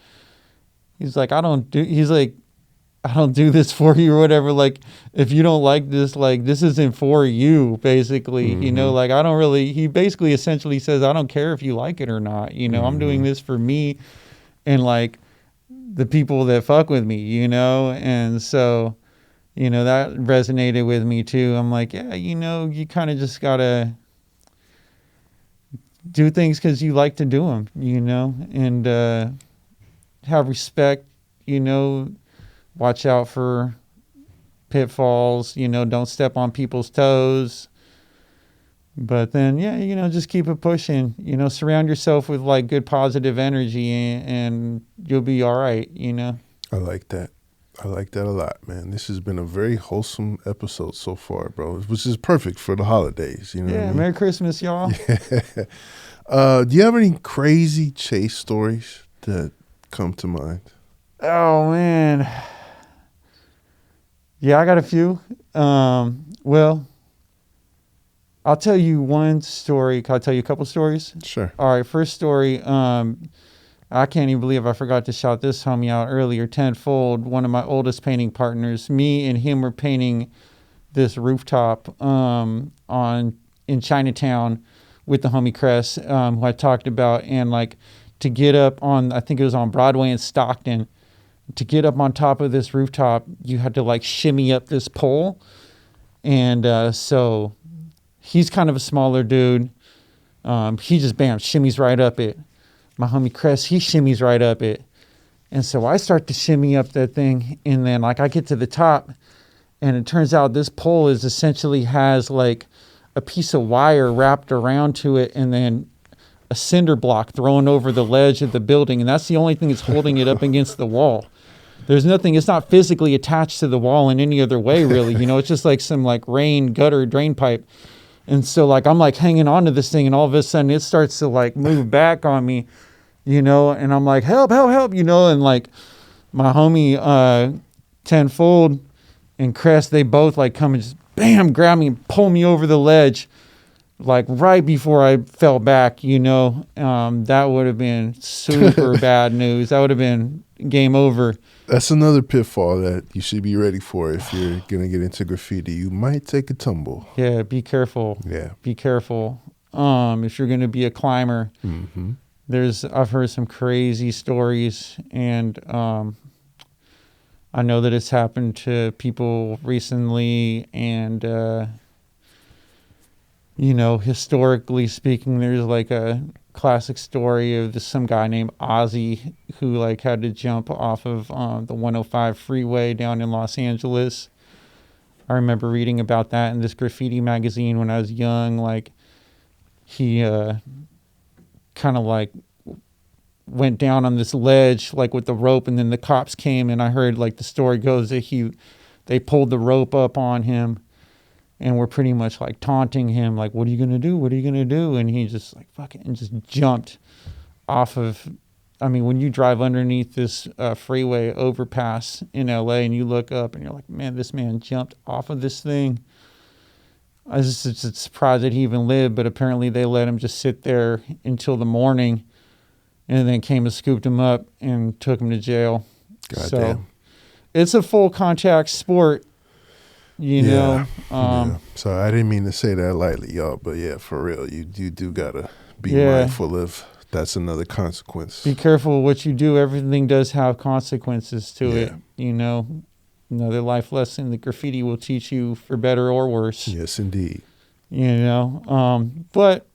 I don't do this for you or whatever. Like if you don't like this, like this isn't for you, basically. You know, like I don't really. He basically essentially says I don't care if you like it or not. You know, I'm doing this for me and like the people that fuck with me. You know, and so. You know, that resonated with me too. I'm like, yeah, you know, you kind of just got to do things because you like to do them, you know, and have respect, you know, watch out for pitfalls, you know, don't step on people's toes. But then, yeah, you know, just keep it pushing, you know, surround yourself with like good positive energy and you'll be all right, you know. I like that. I like that a lot, man. This has been a very wholesome episode so far, bro, which is perfect for the holidays. You know what I mean? Merry Christmas, y'all. Yeah. Do you have any crazy chase stories that come to mind? Oh, man. Yeah, I got a few. Well, I'll tell you one story. Can I tell you a couple stories? Sure. All right, first story. I can't even believe I forgot to shout this homie out earlier. Tenfold, one of my oldest painting partners. Me and him were painting this rooftop in Chinatown with the homie Cress, who I talked about. And like to get up on, I think it was on Broadway in Stockton, to get up on top of this rooftop, you had to like shimmy up this pole. And so he's kind of a smaller dude. He just, bam, shimmies right up it. My homie Cress, he shimmies right up it. And so I start to shimmy up that thing, and then like I get to the top, and it turns out this pole is essentially has like a piece of wire wrapped around to it, and then a cinder block thrown over the ledge of the building, and that's the only thing that's holding it up against the wall. There's nothing, it's not physically attached to the wall in any other way, really. You know, it's just like some like rain gutter drain pipe. And so like I'm like hanging on to this thing, and all of a sudden it starts to like move back on me, you know, and I'm like, help, help, help, you know, and like my homie Tenfold and Crest, they both like come and just bam, grab me and pull me over the ledge, like right before I fell back, you know. That would have been super bad news. That would have been game over. That's another pitfall that you should be ready for if you're going to get into graffiti. You might take a tumble. Yeah, be careful. Yeah. Be careful. If you're going to be a climber, I've heard some crazy stories, and I know that it's happened to people recently, and you know, historically speaking, there's like a classic story of some guy named Ozzy who like had to jump off of the 105 freeway down in Los Angeles. I remember reading about that in this graffiti magazine when I was young. Like he kind of like went down on this ledge like with the rope, and then the cops came, and I heard like the story goes that they pulled the rope up on him and were pretty much like taunting him, like, what are you going to do? What are you going to do? And he just like, fuck it, and just jumped off of, I mean, when you drive underneath this freeway overpass in LA and you look up and you're like, man, this man jumped off of this thing. I was just surprised that he even lived, but apparently they let him just sit there until the morning, and then came and scooped him up and took him to jail. Goddamn. It's a full contact sport. You know, So I didn't mean to say that lightly, y'all, but yeah, for real, you do gotta be mindful of that's another consequence. Be careful what you do. Everything does have consequences to it. You know, another life lesson that graffiti will teach you, for better or worse. Yes, indeed. You know, but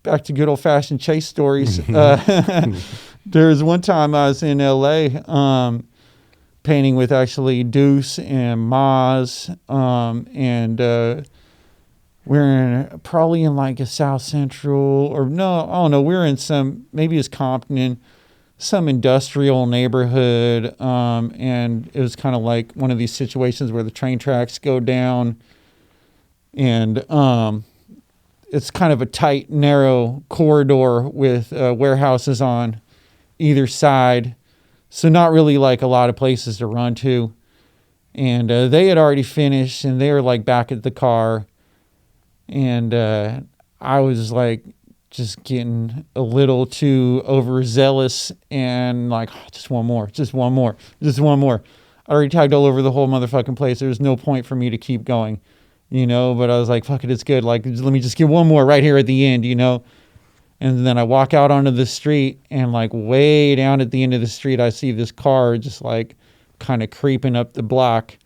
back to good old fashioned chase stories. There was one time I was in LA. Painting with actually Deuce and Maz, and we're probably in like a South Central, or no, I don't know, we're in maybe it's Compton, some industrial neighborhood, and it was kind of like one of these situations where the train tracks go down, and it's kind of a tight, narrow corridor with warehouses on either side. So not really like a lot of places to run to. And they had already finished, and they were like back at the car. And I was like just getting a little too overzealous and like, oh, just one more. I already tagged all over the whole motherfucking place. There was no point for me to keep going, you know, but I was like, fuck it, it's good. Like, let me just get one more right here at the end, you know. And then I walk out onto the street, and like way down at the end of the street, I see this car just like kind of creeping up the block.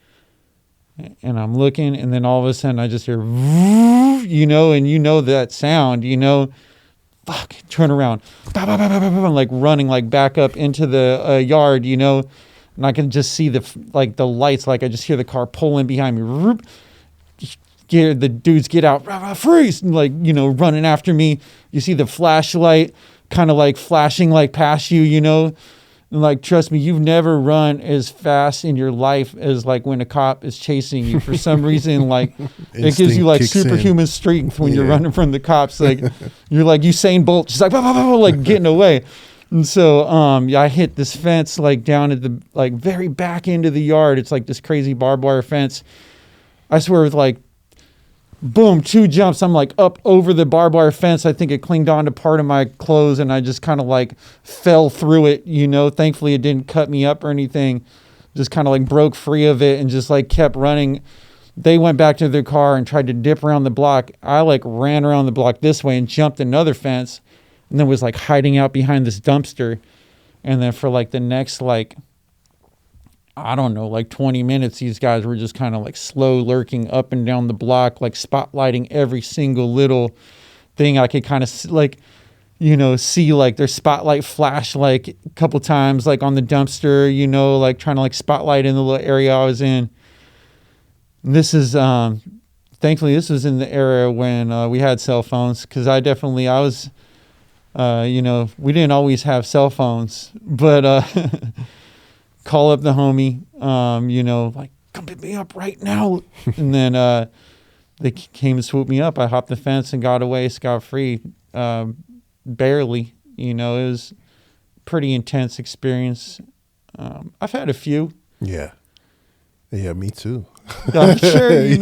And I'm looking, and then all of a sudden I just hear, you know, and you know that sound, you know, fuck, turn around, like running like back up into the yard, you know, and I can just see the lights, like I just hear the car pulling behind me. The dudes get out, freeze, and like, you know, running after me. You see the flashlight kind of like flashing like past you, you know, and like, trust me, you've never run as fast in your life as like when a cop is chasing you. For some reason, like it gives you like superhuman strength when you're running from the cops. Like you're like Usain Bolt, just like getting away. And so I hit this fence like down at the like very back end of the yard. It's like this crazy barbed wire fence. I swear, with like boom, 2 jumps, I'm like up over the barbed wire fence. I think it clinged on to part of my clothes, and I just kind of like fell through it, you know. Thankfully it didn't cut me up or anything. Just kind of like broke free of it and just like kept running. They went back to their car and tried to dip around the block. I like ran around the block this way and jumped another fence, and then was like hiding out behind this dumpster. And then for like the next like, I don't know, like 20 minutes, these guys were just kind of like slow lurking up and down the block, like spotlighting every single little thing I could kind of like. see like their spotlight flash like a couple times, like on the dumpster, like trying to like spotlight in the little area I was in. And this is, thankfully, this was in the era when we had cell phones, because I was, we didn't always have cell phones, but call up the homie, like, come pick me up right now. And then they came and swooped me up. I hopped the fence and got away scot-free. Barely, it was pretty intense experience. I've had a few. Yeah, me too. I'm sure you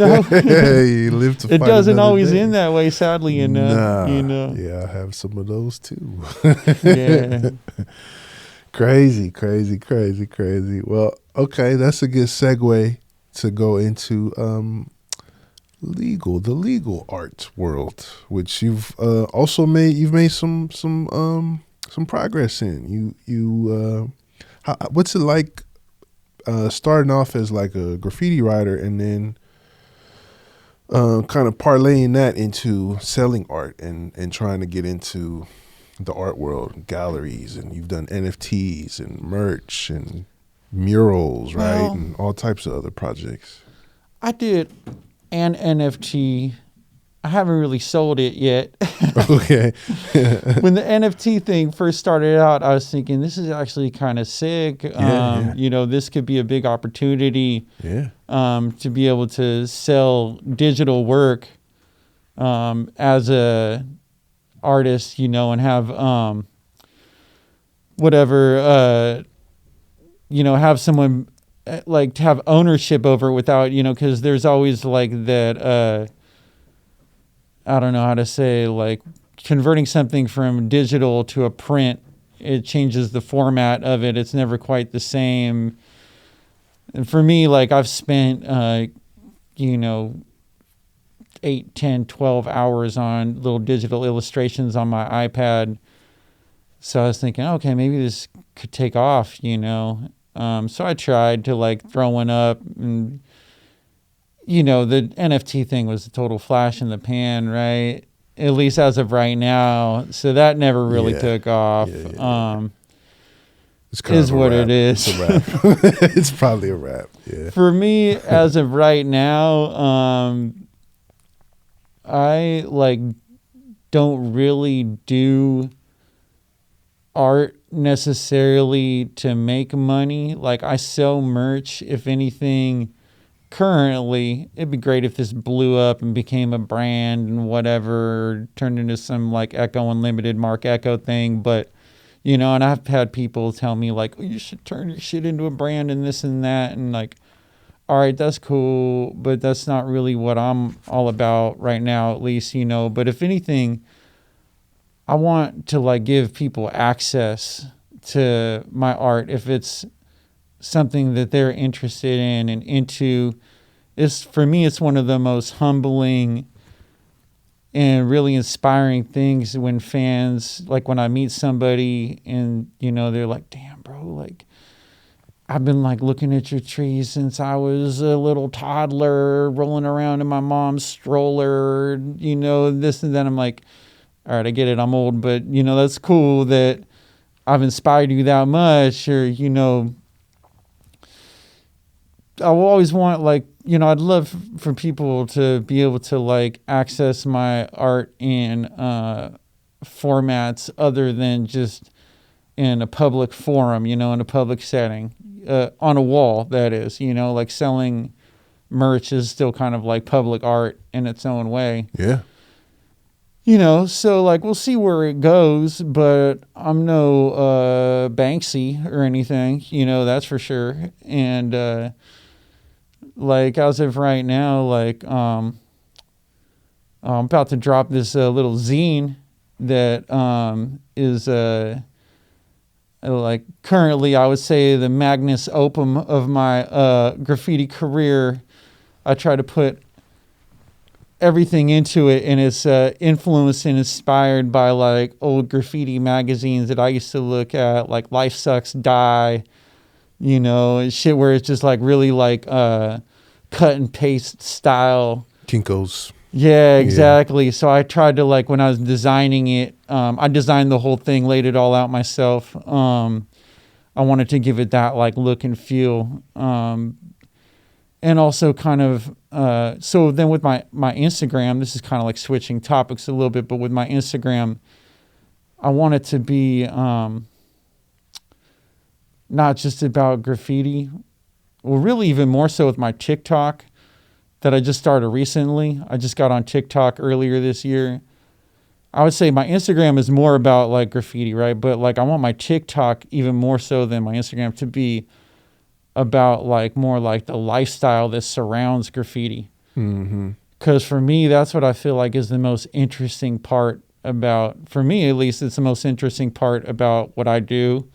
live to. It fight doesn't always day. end that way, sadly. And yeah, I have some of those too. Yeah. Crazy. Well, okay, that's a good segue to go into the legal art world, which you've also made some progress in. What's it like starting off as like a graffiti writer and then kind of parlaying that into selling art and trying to get into the art world, galleries, and you've done NFTs and merch and murals, right? Well, and all types of other projects. I did an NFT. I haven't really sold it yet. Okay. When the NFT thing first started out, I was thinking, this is actually kind of sick. This could be a big opportunity. Yeah. To be able to sell digital work as a artist, and have have someone like to have ownership over it without, because there's always like that I don't know how to say, like converting something from digital to a print, it changes the format of it. It's never quite the same. And for me, like I've spent 8, 10, 12 hours on little digital illustrations on my iPad. So I was thinking, okay, maybe this could take off, So I tried to like throw one up, and, the NFT thing was a total flash in the pan, right? At least as of right now. So that never really took off. It's kind is of what wrap. it is. It's a wrap. It's probably a wrap. Yeah. For me, as of right now, I like don't really do art necessarily to make money. Like I sell merch, if anything. Currently, it'd be great if this blew up and became a brand and whatever, turned into some like Echo Unlimited, Mark Echo thing. But, and I've had people tell me like, oh, you should turn your shit into a brand and this and that. And like, all right, that's cool, but that's not really what I'm all about right now, at least, But if anything, I want to like give people access to my art if it's something that they're interested in and into. For me, it's one of the most humbling and really inspiring things when fans, like when I meet somebody and, they're like, damn, bro, like I've been like looking at your tree since I was a little toddler rolling around in my mom's stroller, this and that. I'm like, all right, I get it. I'm old, but that's cool that I've inspired you that much, or, I will always want like, I'd love for people to be able to like access my art in formats other than just in a public forum, in a public setting, on a wall, that is, like selling merch is still kind of like public art in its own way. Yeah. So like we'll see where it goes, but I'm no Banksy or anything, that's for sure. And like as of right now, like I'm about to drop this little zine that is like currently I would say the magnus opum of my graffiti career. I try to put everything into it, and it's influenced and inspired by like old graffiti magazines that I used to look at, like Life Sucks, Die, and shit where it's just like really like cut and paste style. Kinko's. Yeah, exactly. So I tried to, like, when I was designing it, I designed the whole thing, laid it all out myself. I wanted to give it that, like, look and feel. And also kind of, so then with my Instagram, this is kind of like switching topics a little bit, but with my Instagram, I want it to be not just about graffiti. Well, really even more so with my TikTok that I just started recently. I just got on TikTok earlier this year. I would say my Instagram is more about like graffiti, right? But like I want my TikTok even more so than my Instagram to be about like more like the lifestyle that surrounds graffiti. Because for me, that's what I feel like is the most interesting part about, for me at least, it's the most interesting part about what I do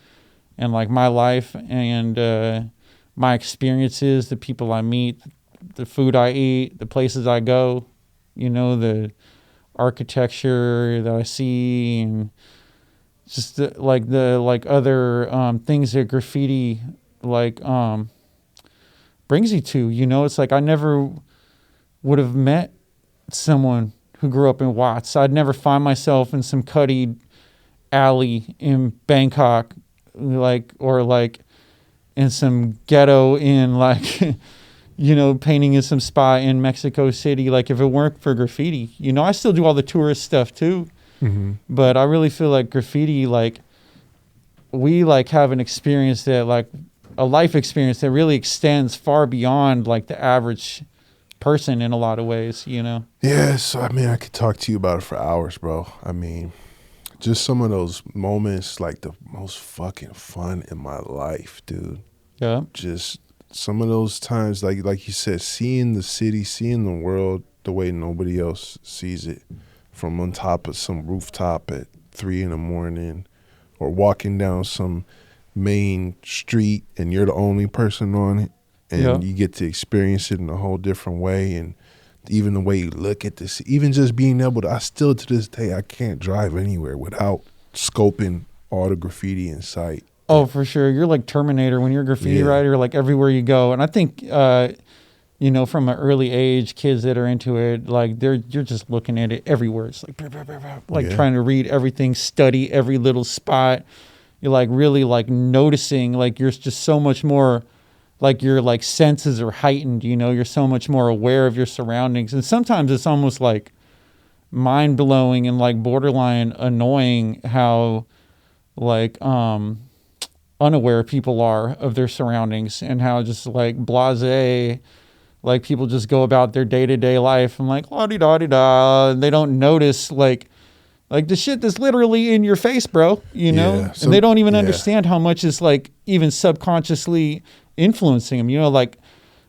and like my life and my experiences, the people I meet, the food I eat, the places I go, you know, the architecture that I see, and just the other things that graffiti like brings you to. You know, it's like I never would have met someone who grew up in Watts. I'd never find myself in some cuddy alley in Bangkok, like, or like in some ghetto in like you know, painting in some spot in Mexico City. Like if it weren't for graffiti, you know, I still do all the tourist stuff too, but I really feel like graffiti, like we like have an experience that like a life experience that really extends far beyond like the average person in a lot of ways, you know? Yeah, so I mean, I could talk to you about it for hours, bro. I mean, just some of those moments, like the most fucking fun in my life, dude. Yeah. Just some of those times, like you said, seeing the city, seeing the world the way nobody else sees it, from on top of some rooftop at 3 a.m, or walking down some main street and you're the only person on it, and you get to experience it in a whole different way. And even the way you look at this, even just being able to, I still to this day, I can't drive anywhere without scoping all the graffiti in sight. Oh, for sure. You're like Terminator when you're a graffiti writer, like everywhere you go. And I think, you know, from an early age, kids that are into it, like you're just looking at it everywhere. It's like trying to read everything, study every little spot. You're like really like noticing, like you're just so much more, like your like senses are heightened, you know, you're so much more aware of your surroundings. And sometimes it's almost like mind blowing and like borderline annoying how like, unaware people are of their surroundings and how just like blasé, like people just go about their day-to-day life and like la-di-da-di-da, and they don't notice like the shit that's literally in your face, bro, you know? And they don't even understand how much is like even subconsciously influencing them, you know? Like,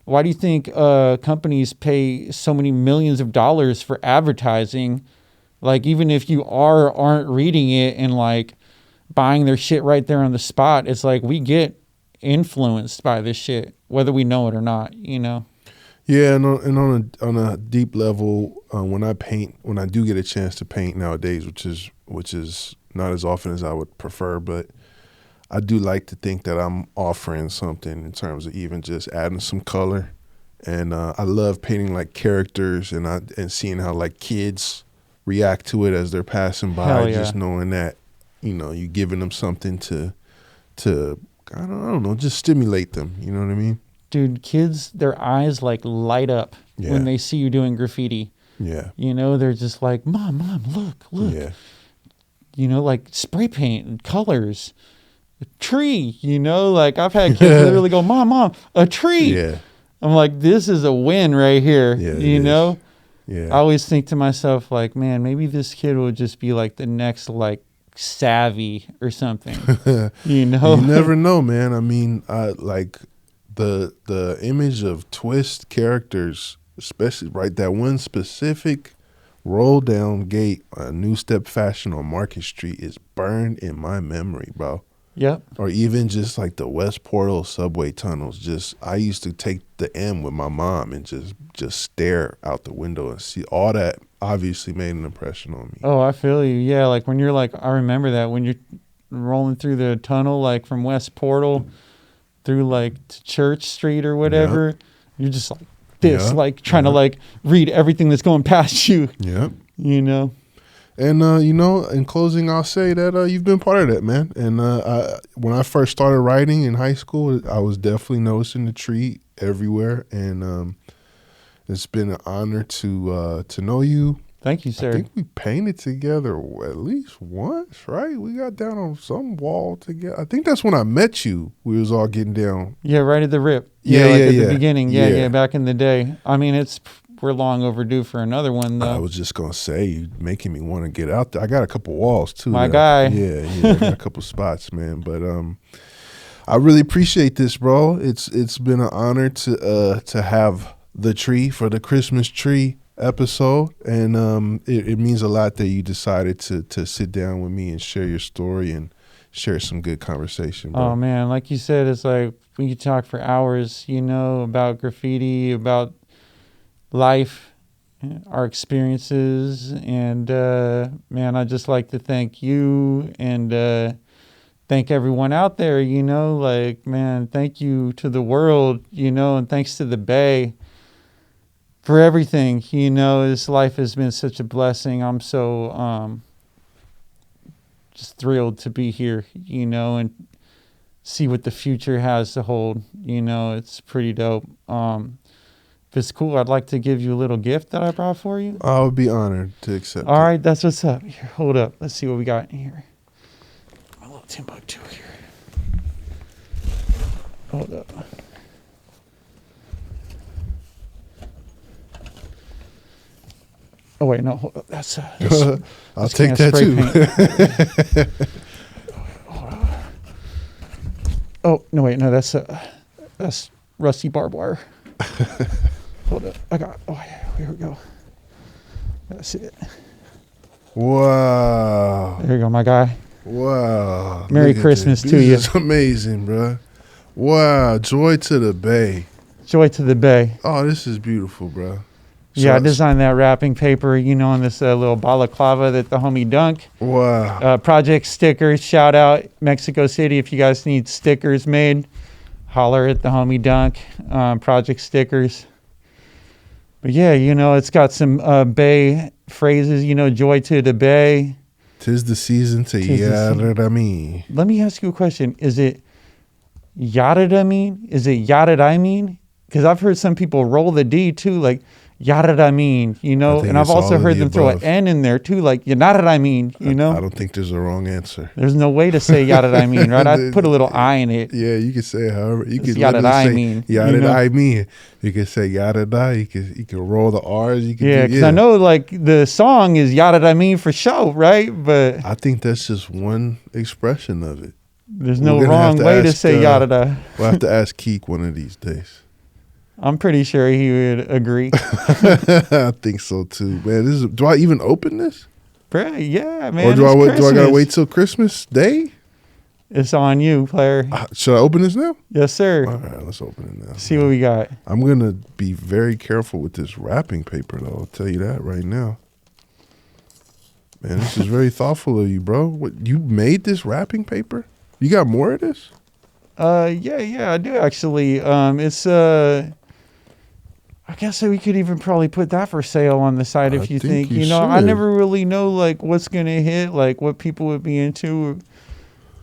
why do you think companies pay so many millions of dollars for advertising? Like, even if you aren't reading it and like buying their shit right there on the spot, it's like we get influenced by this shit, whether we know it or not, you know? Yeah, and on a deep level, when I do get a chance to paint nowadays, which is not as often as I would prefer, but I do like to think that I'm offering something in terms of even just adding some color. And I love painting like characters and seeing how like kids react to it as they're passing by, just knowing that, you know, you're giving them something to I don't know, just stimulate them. You know what I mean? Dude, kids, their eyes like light up when they see you doing graffiti. Yeah. You know, they're just like, Mom, look. Yeah. You know, like spray paint and colors, a tree, you know, like I've had kids literally go, Mom, a tree. Yeah. I'm like, this is a win right here. Yeah, you know? Yeah. I always think to myself, like, man, maybe this kid will just be like the next like Savvy or something. You know? You never know, man. I mean, like the image of Twist characters, especially right, that one specific roll down gate, a New Step Fashion on Market Street, is burned in my memory, bro. Yep. Or even just like the West Portal subway tunnels. Just I used to take the M with my mom and just stare out the window and see all that. Obviously made an impression on me. Oh, I feel you. Yeah, like when you're like, I remember that when you're rolling through the tunnel, like from West Portal through like to Church Street or whatever, you're just like, this, Yeah, like trying to like read everything that's going past you. Yeah. You know. And in closing, I'll say that you've been part of that, man. And when I first started writing in high school, I was definitely noticing the tree everywhere, and it's been an honor to know you. Thank you, sir. I think we painted together at least once, right? We got down on some wall together. I think that's when I met you. We was all getting down. Yeah, right at the rip. Yeah, at yeah. the beginning. Yeah, back in the day. I mean, we're long overdue for another one, though. I was just gonna say, you making me want to get out there. I got a couple walls too. My guy. Yeah, I got a couple spots, man. But I really appreciate this, bro. It's been an honor to have the tree for the Christmas tree episode, and it means a lot that you decided to sit down with me and share your story and share some good conversation, bro. Oh man, like you said, it's like we could talk for hours, about graffiti, about life, our experiences, and man, I just like to thank you and thank everyone out there, like, man, thank you to the world, and thanks to the Bay for everything. This life has been such a blessing. I'm so just thrilled to be here, and see what the future has to hold. It's pretty dope. If it's cool, I'd like to give you a little gift that I brought for you. I would be honored to accept All right, that's what's up. Here, hold up. Let's see what we got in here. My little Timbuktu here. Hold up. Oh wait, no, hold up. That's I'll take that too. Oh no, wait, no, that's rusty barbed wire. Hold up, oh yeah, here we go. That's it. Wow. There you go, my guy. Wow. Merry Christmas to you. This is amazing, bro. Wow. Joy to the Bay. Joy to the Bay. Oh, this is beautiful, bro. Yeah, I designed that wrapping paper, on this little balaclava that the homie Dunk. Wow. Project stickers, shout out Mexico City. If you guys need stickers made, holler at the homie Dunk. Project stickers. But yeah, it's got some Bay phrases, joy to the Bay. Tis the season to Yaradami. Let me ask you a question. Is it Yaradami? Is it Yaradami? Because I've heard some people roll the D too, like Yaradami, and I've also heard them throw an N in there too, like Yaradami, I don't think there's a wrong answer. There's no way to say Yaradami, right? I put a little I in it. Yeah, you can say it however. You can Yaradami. Yaradami. You can say Yarada. You can roll the R's. You can because I know like the song is Yaradami for show, right? But I think that's just one expression of it. There's no wrong way to say Yarada. We'll have to ask Keek one of these days. I'm pretty sure he would agree. I think so too, man. Do I even open this? Bro, yeah, man. Or do I gotta wait till Christmas Day? It's on you, player. Should I open this now? Yes, sir. All right, let's open it now. See what we got. I'm gonna be very careful with this wrapping paper, though. I'll tell you that right now. Man, this is very thoughtful of you, bro. What, you made this wrapping paper? You got more of this? Yeah, I do actually. It's I guess we could even probably put that for sale on the site if you think. I never really know like what's gonna hit, like what people would be into.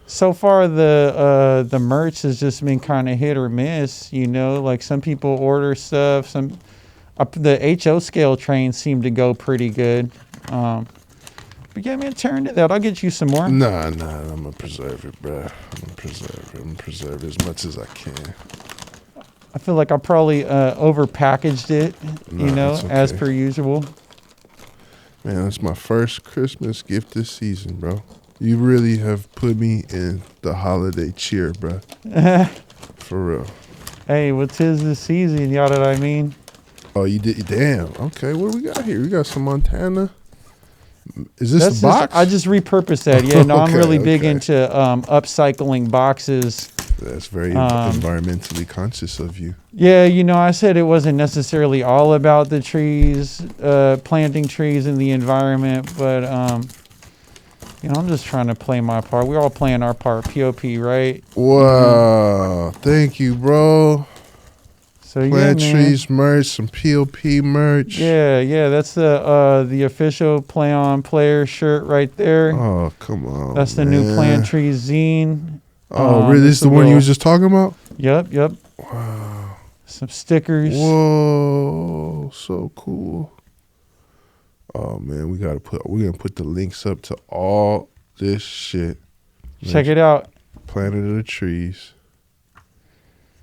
So far, the merch has just been kind of hit or miss. Like some people order stuff. The HO scale trains seem to go pretty good. But yeah, man, turn to that. I'll get you some more. Nah, I'm gonna preserve it, bro. I'm gonna preserve it as much as I can. I feel like I probably over-packaged it, okay. as per usual. Man, that's my first Christmas gift this season, bro. You really have put me in the holiday cheer, bro. For real. Hey, what's the season? You know what I mean? Oh, you did? Damn. Okay, what do we got here? We got some Montana. Is this the box? I just repurposed that. Yeah, no, I'm really big into upcycling boxes. That's very environmentally conscious of you. Yeah, I said it wasn't necessarily all about the trees, planting trees in the environment, but I'm just trying to play my part. We're all playing our part, POP, right? Wow, thank you, bro. So yeah, man. Plantrees merch, some POP merch. Yeah, that's the official Play On Player shirt right there. Oh, come on. That's the new Plantrees zine. Oh, really? This is the one you was just talking about? Yep. Wow. Some stickers. Whoa, so cool. Oh man, we're gonna put the links up to all this shit. Check it out. Planet of the Trees.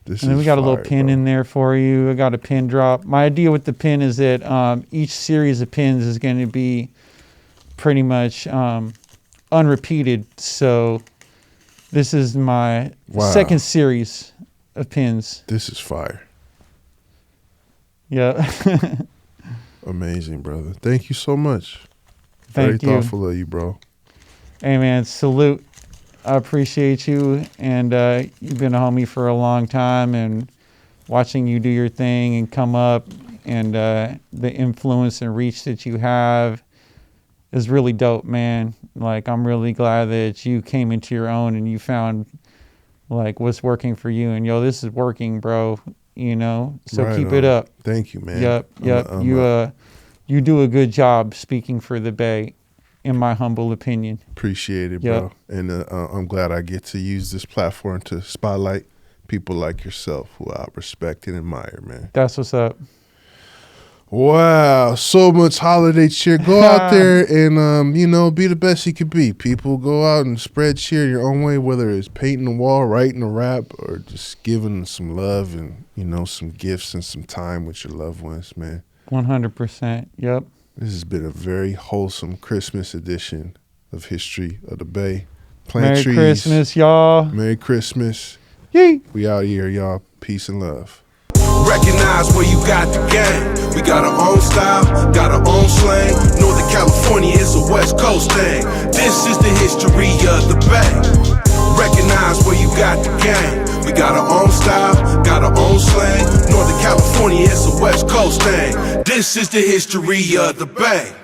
And then we got a little pin in there for you. I got a pin drop. My idea with the pin is that each series of pins is going to be pretty much unrepeated. So this is my second series of pins. This is fire. Yeah. Amazing, brother. Thank you so much. Thank you. Very thoughtful of you, bro. Hey, man, salute. I appreciate you, and you've been a homie for a long time, and watching you do your thing and come up, and the influence and reach that you have is really dope, man. Like, I'm really glad that you came into your own and you found, like, what's working for you. And, yo, this is working, bro, you know? So right keep on. it up. Thank you, man. Yep. You do a good job speaking for the Bay, in my humble opinion. Appreciate it, bro. And I'm glad I get to use this platform to spotlight people like yourself who I respect and admire, man. That's what's up. Wow, so much holiday cheer. Go out there and, you know, be the best you could be. People, go out and spread cheer your own way, whether it's painting the wall, writing a rap, or just giving some love and, you know, some gifts and some time with your loved ones, man. 100%. Yep. This has been a very wholesome Christmas edition of History of the Bay. Merry Christmas, y'all. Merry Christmas. Yay. We out here, y'all. Peace and love. Recognize where you got the game. We got our own style, got our own slang. Northern California is a West Coast thing. This is the history of the Bay. Recognize where you got the game. We got our own style, got our own slang. Northern California is a West Coast thing. This is the history of the Bay.